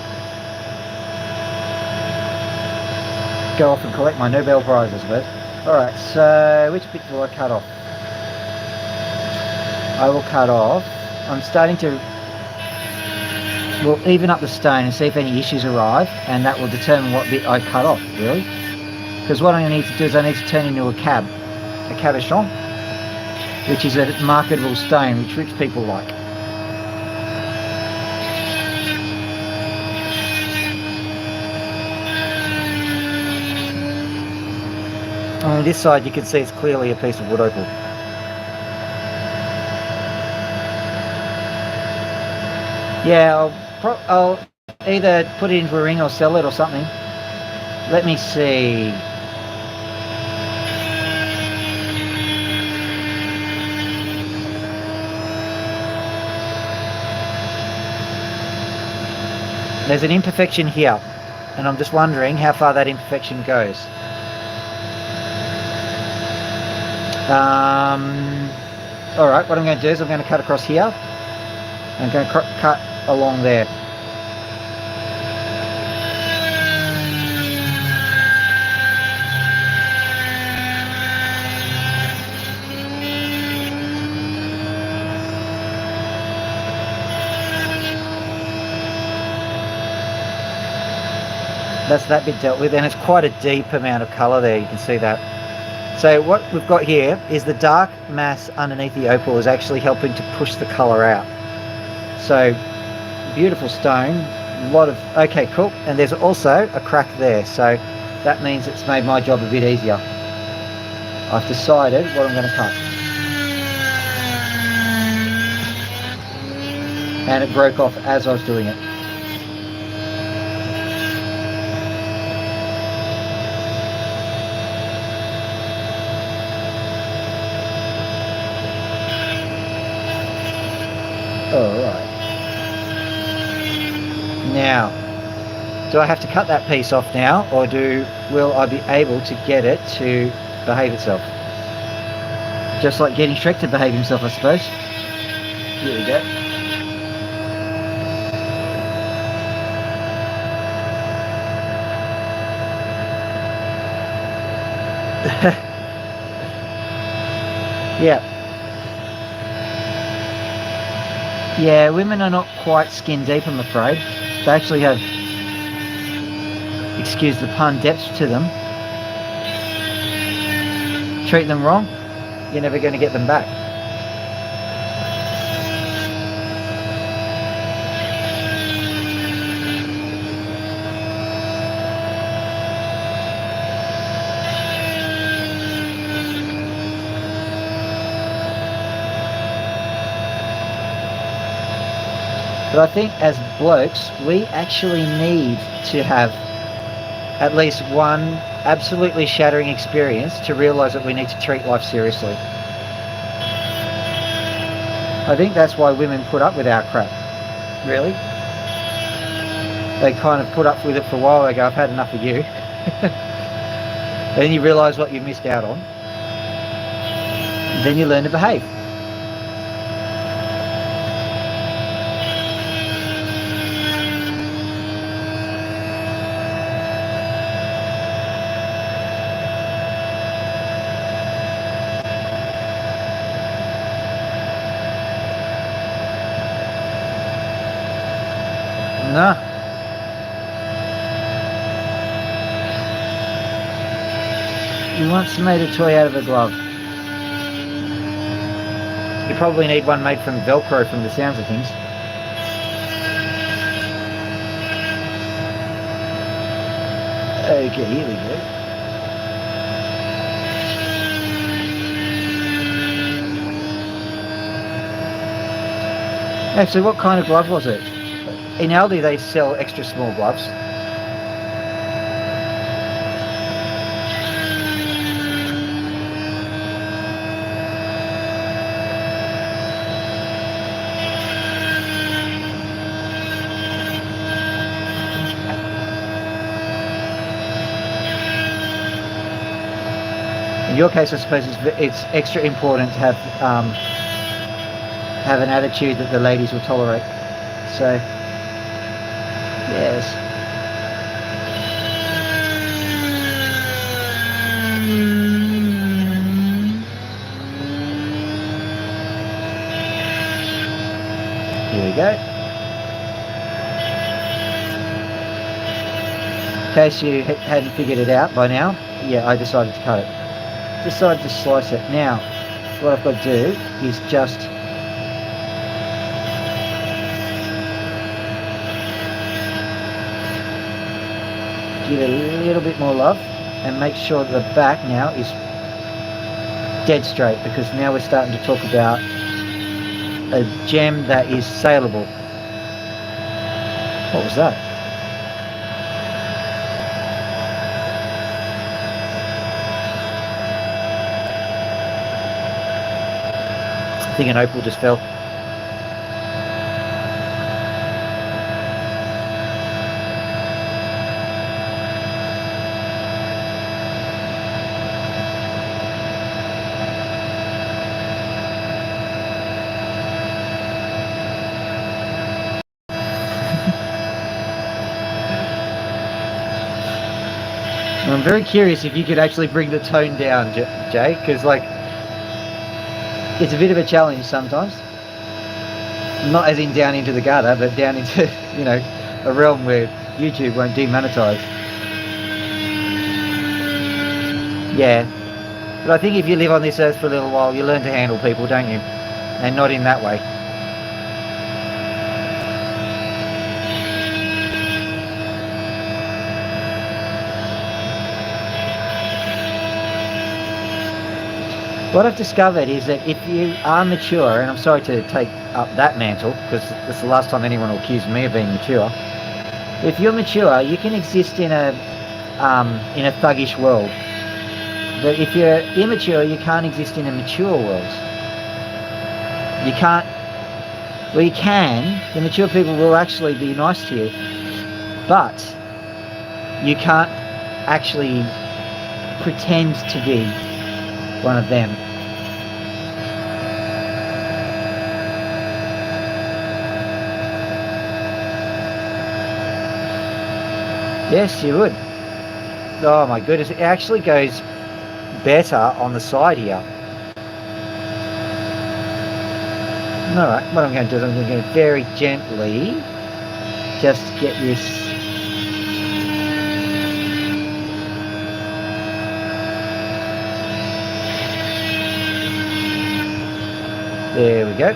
Go off and collect my Nobel Prizes, but alright, so which bit will I cut off? I will cut off. I'm starting to, we'll even up the stone and see if any issues arrive, and that will determine what bit I cut off, really. Because what I need to do is I need to turn into a cabochon, which is a marketable stone which rich people like. On this side you can see it's clearly a piece of wood opal. Yeah, I'll either put it into a ring or sell it or something. Let me see. There's an imperfection here, and I'm just wondering how far that imperfection goes. Alright, what I'm going to do is I'm going to cut across here. I'm going to cut along there. That's that bit dealt with, and it's quite a deep amount of colour there, you can see that. So what we've got here is the dark mass underneath the opal is actually helping to push the colour out. So, beautiful stone, a lot of, okay, cool, and there's also a crack there, so that means it's made my job a bit easier. I've decided what I'm going to cut. And it broke off as I was doing it. Alright. Now, do I have to cut that piece off now, or will I be able to get it to behave itself? Just like getting Shrek to behave himself, I suppose. Here we go. Yeah. Yeah, women are not quite skin deep, I'm afraid. They actually have, excuse the pun, depth to them. Treat them wrong, you're never going to get them back. But I think as blokes, we actually need to have at least one absolutely shattering experience to realise that we need to treat life seriously. I think that's why women put up with our crap, really. They kind of put up with it for a while, they go, I've had enough of you. And then you realise what you missed out on. And then you learn to behave. No. You once made a toy out of a glove. You probably need one made from Velcro from the sounds of things. Okay, here we go. Actually, what kind of glove was it? In Aldi they sell extra small gloves. your case, I suppose it's extra important to have an attitude that the ladies will tolerate. So, yes. Here we go. In case you hadn't figured it out by now, yeah, I decided to cut it. Decided to slice it. Now, what I've got to do is just give it a little bit more love and make sure the back now is dead straight, because now we're starting to talk about a gem that is saleable. What was that? I think an opal just fell. I'm very curious if you could actually bring the tone down, Jay, because like it's a bit of a challenge sometimes. Not as in down into the gutter, but down into, you know, a realm where YouTube won't demonetize. Yeah, but I think if you live on this earth for a little while, you learn to handle people, don't you? And not in that way. What I've discovered is that if you are mature, and I'm sorry to take up that mantle, because it's the last time anyone will accuse me of being mature. If you're mature, you can exist in a thuggish world. But if you're immature, you can't exist in a mature world. You can't. Well, you can. The mature people will actually be nice to you, but you can't actually pretend to be one of them. Yes, you would. Oh my goodness, it actually goes better on the side here. Alright, what I'm going to do is I'm going to very gently just get this there we go.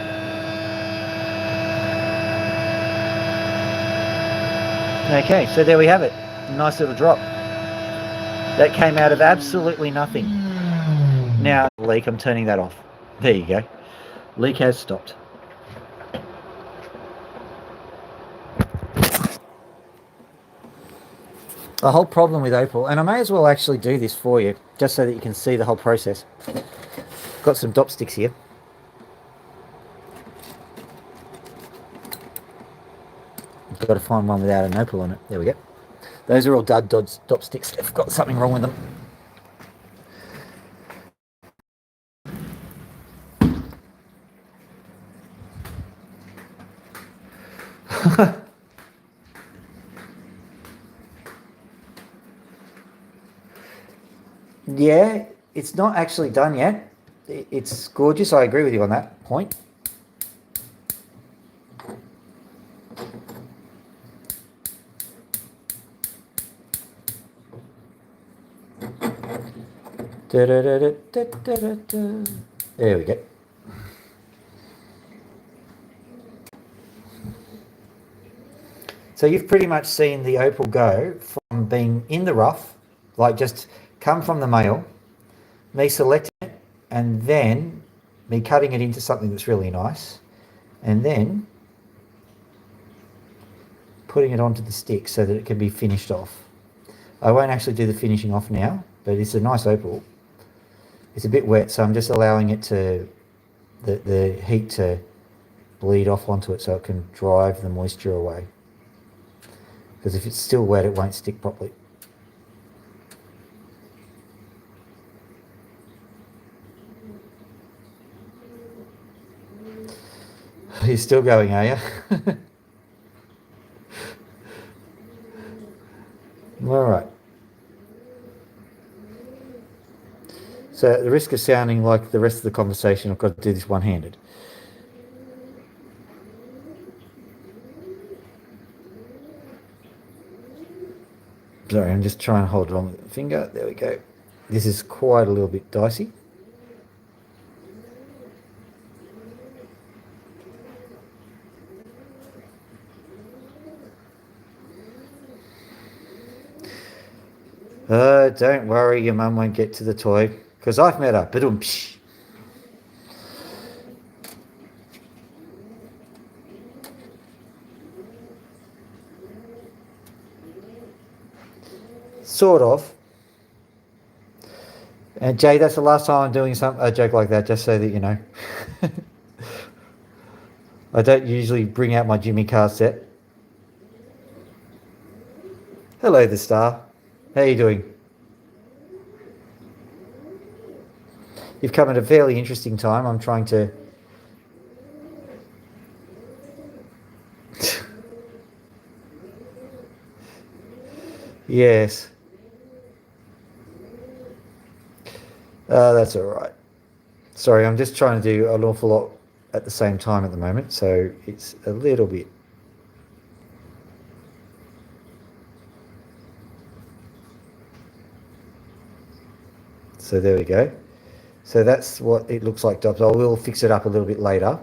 Okay, so there we have it. Nice little drop. That came out of absolutely nothing. Now, leak, I'm turning that off. There you go. Leak has stopped. The whole problem with opal, and I may as well actually do this for you, just so that you can see the whole process. Got some dop sticks here. I've got to find one without an opal on it. There we go. Those are all dud dop sticks. They've got something wrong with them. Yeah, it's not actually done yet. It's gorgeous. I agree with you on that point. There we go. So you've pretty much seen the opal go from being in the rough, like just come from the male, me selecting it, and then me cutting it into something that's really nice, and then putting it onto the stick so that it can be finished off. I won't actually do the finishing off now, but it's a nice opal. It's a bit wet, so I'm just allowing it to, the heat to bleed off onto it so it can drive the moisture away. Because if it's still wet, it won't stick properly. You're still going, are you? All right. So at the risk of sounding like the rest of the conversation, I've got to do this one-handed. Sorry, I'm just trying to hold it on with the finger. There we go. This is quite a little bit dicey. Don't worry, your mum won't get to the toy, because I've met her. Ba-dum-psh. Sort of. And Jay, that's the last time I'm doing a joke like that, just so that you know. I don't usually bring out my Jimmy Carr set. Hello, the star. How are you doing? You've come at a fairly interesting time. I'm trying to... Yes. That's all right. Sorry, I'm just trying to do an awful lot at the same time at the moment, so it's a little bit... So there we go. So that's what it looks like, Dobbs. I will fix it up a little bit later.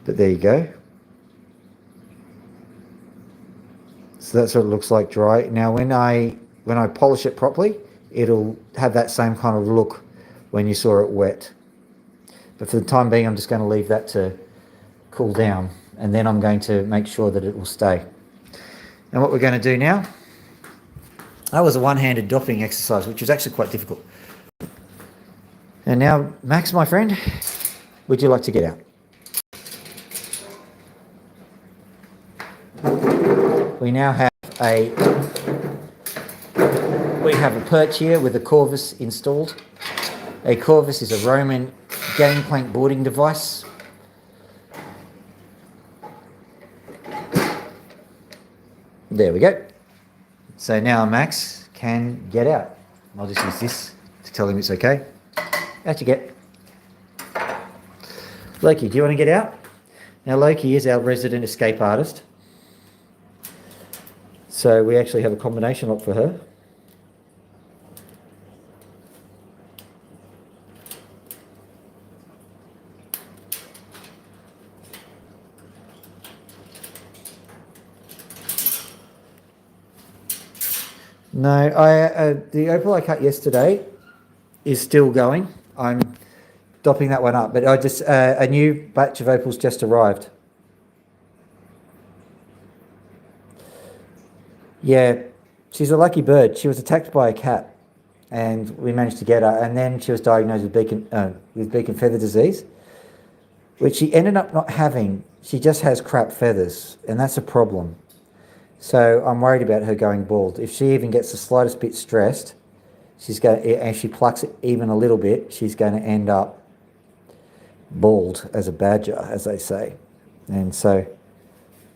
But there you go. So that's what it looks like dry. Now when I polish it properly, it'll have that same kind of look when you saw it wet. But for the time being, I'm just going to leave that to cool down, and then I'm going to make sure that it will stay. And what we're going to do now, that was a one-handed doffing exercise, which was actually quite difficult. And now, Max, my friend, would you like to get out? We now have a perch here with a Corvus installed. A Corvus is a Roman gangplank boarding device. There we go. So now Max can get out. I'll just use this to tell him it's okay. Out you get. Loki, do you want to get out? Now Loki is our resident escape artist. So we actually have a combination lock for her. No, the opal I cut yesterday is still going. I'm dopping that one up, but a new batch of opals just arrived. Yeah, she's a lucky bird. She was attacked by a cat, and we managed to get her. And then she was diagnosed with beak and feather disease, which she ended up not having. She just has crap feathers, and that's a problem. So I'm worried about her going bald. If she even gets the slightest bit stressed, and she plucks it even a little bit, she's going to end up bald as a badger, as they say. And so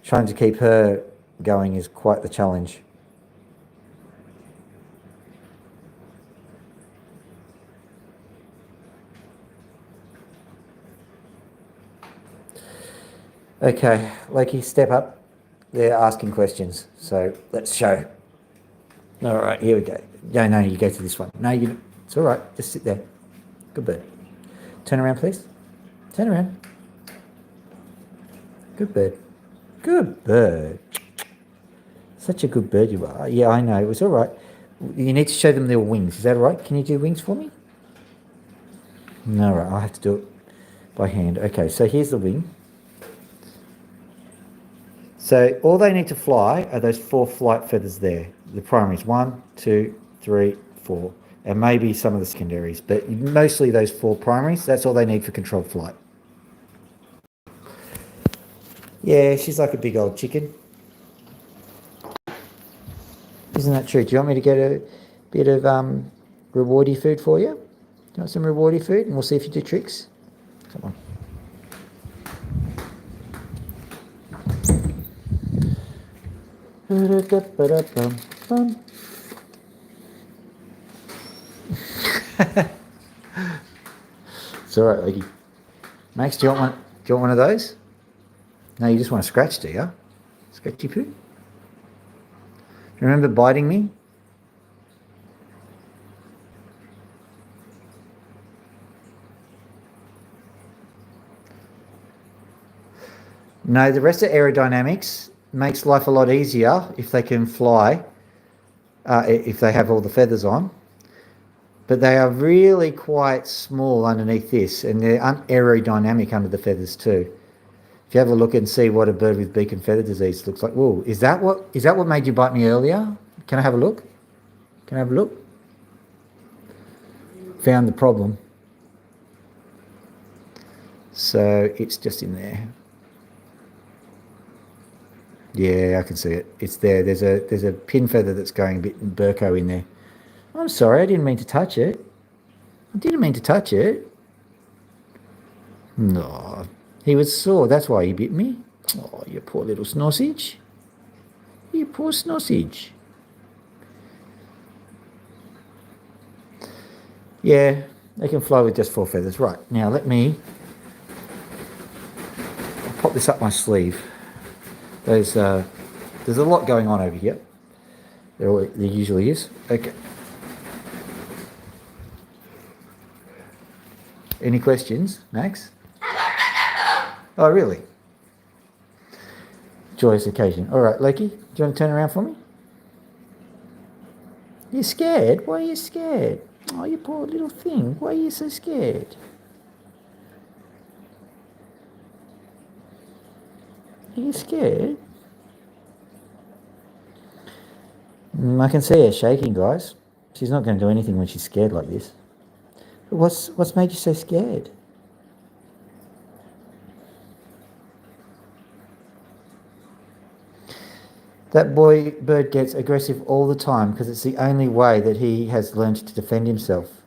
trying to keep her going is quite the challenge. Okay, Loki, step up. They're asking questions, so let's show. All right, here we go. No, you go to this one. No, it's all right. Just sit there. Good bird. Turn around, please. Turn around. Good bird. Good bird. Such a good bird you are. Yeah, I know. It was all right. You need to show them their wings. Is that all right? Can you do wings for me? No, all right. I'll have to do it by hand. Okay, so here's the wing. So all they need to fly are those 4 flight feathers there. The primaries, 1, 2, 3, 4, and maybe some of the secondaries, but mostly those 4 primaries. That's all they need for controlled flight. Yeah, she's like a big old chicken. Isn't that true? Do you want me to get a bit of rewardy food for you? Do you want some rewardy food? And we'll see if you do tricks. Come on. It's all right, Leggy. Max, do you want one of those? No, you just want to scratch, do you? Scratchy poo? Remember biting me? No, the rest of aerodynamics makes life a lot easier if they can fly, if they have all the feathers on. But they are really quite small underneath this, and they're aerodynamic under the feathers too. If you have a look and see what a bird with beak and feather disease looks like. Whoa, is that what made you bite me earlier? Can I have a look? Can I have a look? Found the problem. So it's just in there. Yeah, I can see it. It's there. There's a pin feather that's going a bit Burko in there. I'm sorry, I didn't mean to touch it. I didn't mean to touch it. No, he was sore. That's why he bit me. Oh, you poor little sausage. You poor sausage. Yeah, they can fly with just 4 feathers. Right, now let me pop this up my sleeve. There's a lot going on over here. There usually is. Okay. Any questions, Max? Oh, really? Joyous occasion. All right, Loki, do you want to turn around for me? You're scared? Why are you scared? Oh, you poor little thing. Why are you so scared? Are you scared? I can see her shaking, guys. She's not going to do anything when she's scared like this. But what's made you so scared? That bird gets aggressive all the time because it's the only way that he has learned to defend himself.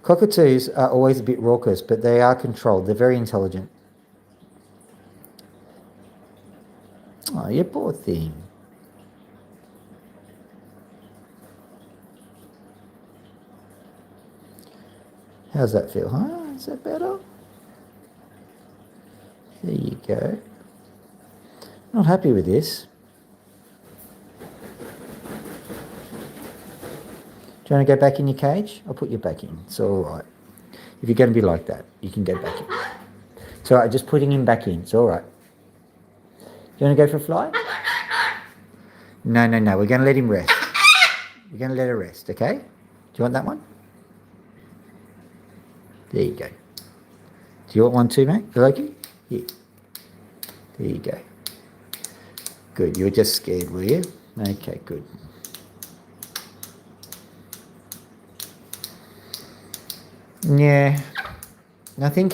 Cockatoos are always a bit raucous, but they are controlled. They're very intelligent. Oh, you poor thing. How's that feel, huh? Is that better? There you go. Not happy with this. Do you want to go back in your cage? I'll put you back in. It's all right. If you're going to be like that, you can go back in. It's all right. Just putting him back in. It's all right. Do you want to go for a fly? No. We're going to let him rest. We're going to let her rest, okay? Do you want that one? There you go. Do you want one too, mate? Loki? Yeah. There you go. Good. You were just scared, were you? Okay, good. Yeah. I think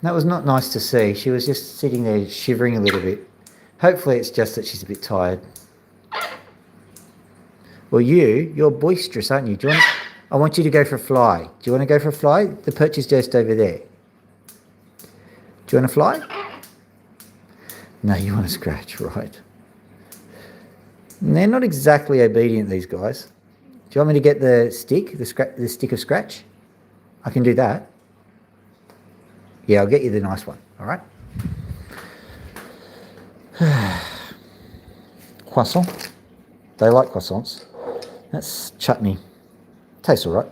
that was not nice to see. She was just sitting there shivering a little bit. Hopefully it's just that she's a bit tired. Well, you're boisterous, aren't you? I want you to go for a fly. Do you want to go for a fly? The perch is just over there. Do you want to fly? No, you want to scratch, right? And they're not exactly obedient, these guys. Do you want me to get the stick, the stick of scratch? I can do that. Yeah, I'll get you the nice one, all right? Croissant. They like croissants. That's chutney. Tastes all right.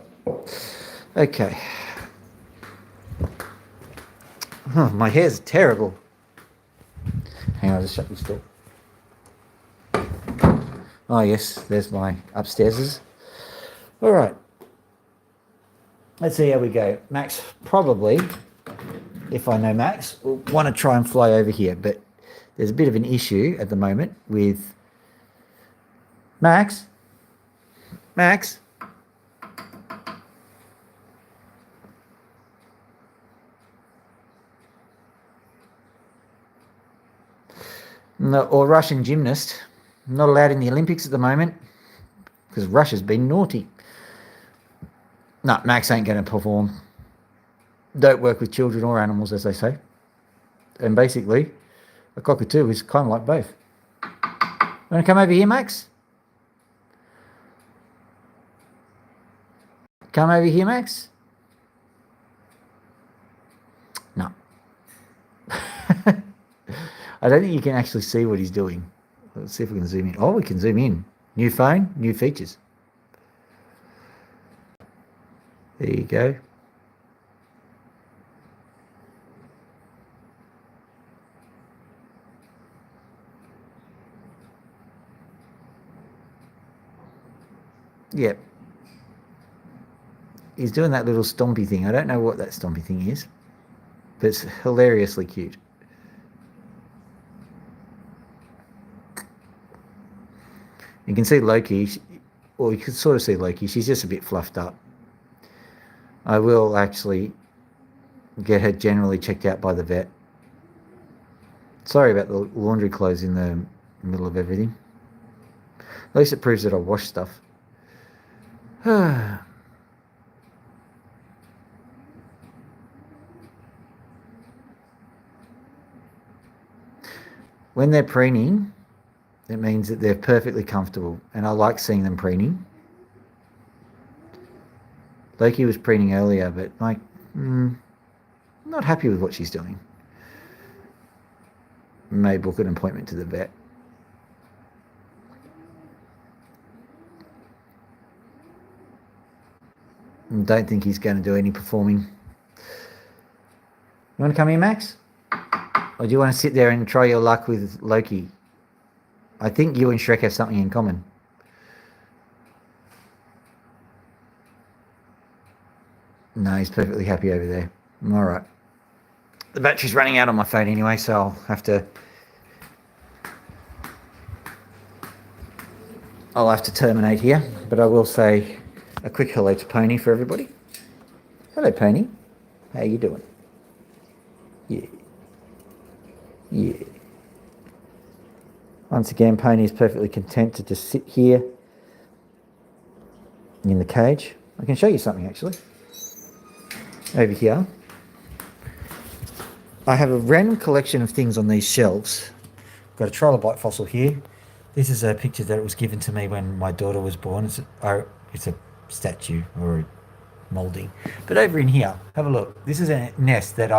Okay. Oh, my hair's terrible. Hang on, I'll just shut this door. Oh, yes, there's my upstairs. All right. Let's see how we go. Max probably, if I know Max, will want to try and fly over here, but there's a bit of an issue at the moment with Max. Max. No, or Russian gymnast. Not allowed in the Olympics at the moment because Russia's been naughty. No, Max ain't going to perform. Don't work with children or animals, as they say. And basically, a cockatoo is kind of like both. want to come over here, Max? Come over here, Max? No. I don't think you can actually see what he's doing. Let's see if we can zoom in. Oh, we can zoom in. New phone, new features. There you go. Yep. He's doing that little stompy thing. I don't know what that stompy thing is, but it's hilariously cute. You can see Loki, or you can sort of see Loki. She's just a bit fluffed up. I will actually get her generally checked out by the vet. Sorry about the laundry clothes in the middle of everything. At least it proves that I wash stuff. When they're preening, it means that they're perfectly comfortable, and I like seeing them preening. Loki was preening earlier, but like, not happy with what she's doing. May book an appointment to the vet. Don't think he's going to do any performing. You want to come here, Max? Or do you want to sit there and try your luck with Loki? I think you and Shrek have something in common. No, he's perfectly happy over there. All right. The battery's running out on my phone anyway, so I'll have to terminate here. But I will say a quick hello to Pony for everybody. Hello, Pony. How you doing? Yeah. Yeah. Once again, Pony is perfectly content to just sit here in the cage. I can show you something actually. Over here, I have a random collection of things on these shelves. Got a trilobite fossil here. This is a picture that was given to me when my daughter was born. It's a statue or a moulding. But over in here, have a look. This is a nest that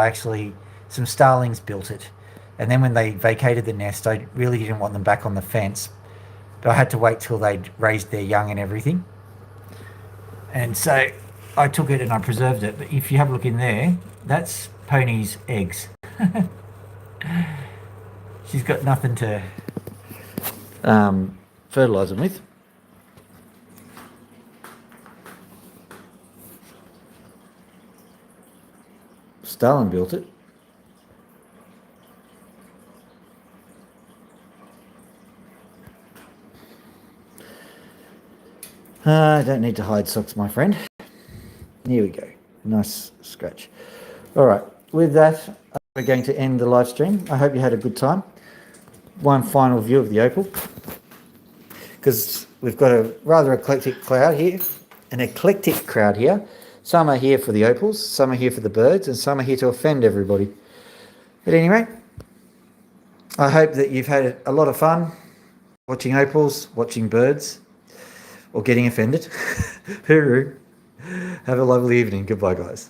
some starlings built it. And then when they vacated the nest, I really didn't want them back on the fence. But I had to wait till they'd raised their young and everything. And so I took it and I preserved it. But if you have a look in there, that's Pony's eggs. She's got nothing to fertilise them with. Stalin built it. I don't need to hide socks, my friend. Here we go. Nice scratch. All right. With that, we're going to end the live stream. I hope you had a good time. One final view of the opal, because we've got a rather eclectic crowd here. An eclectic crowd here. Some are here for the opals, some are here for the birds, and some are here to offend everybody. But anyway, I hope that you've had a lot of fun watching opals, watching birds, or getting offended. Hooroo. Have a lovely evening. Goodbye, guys.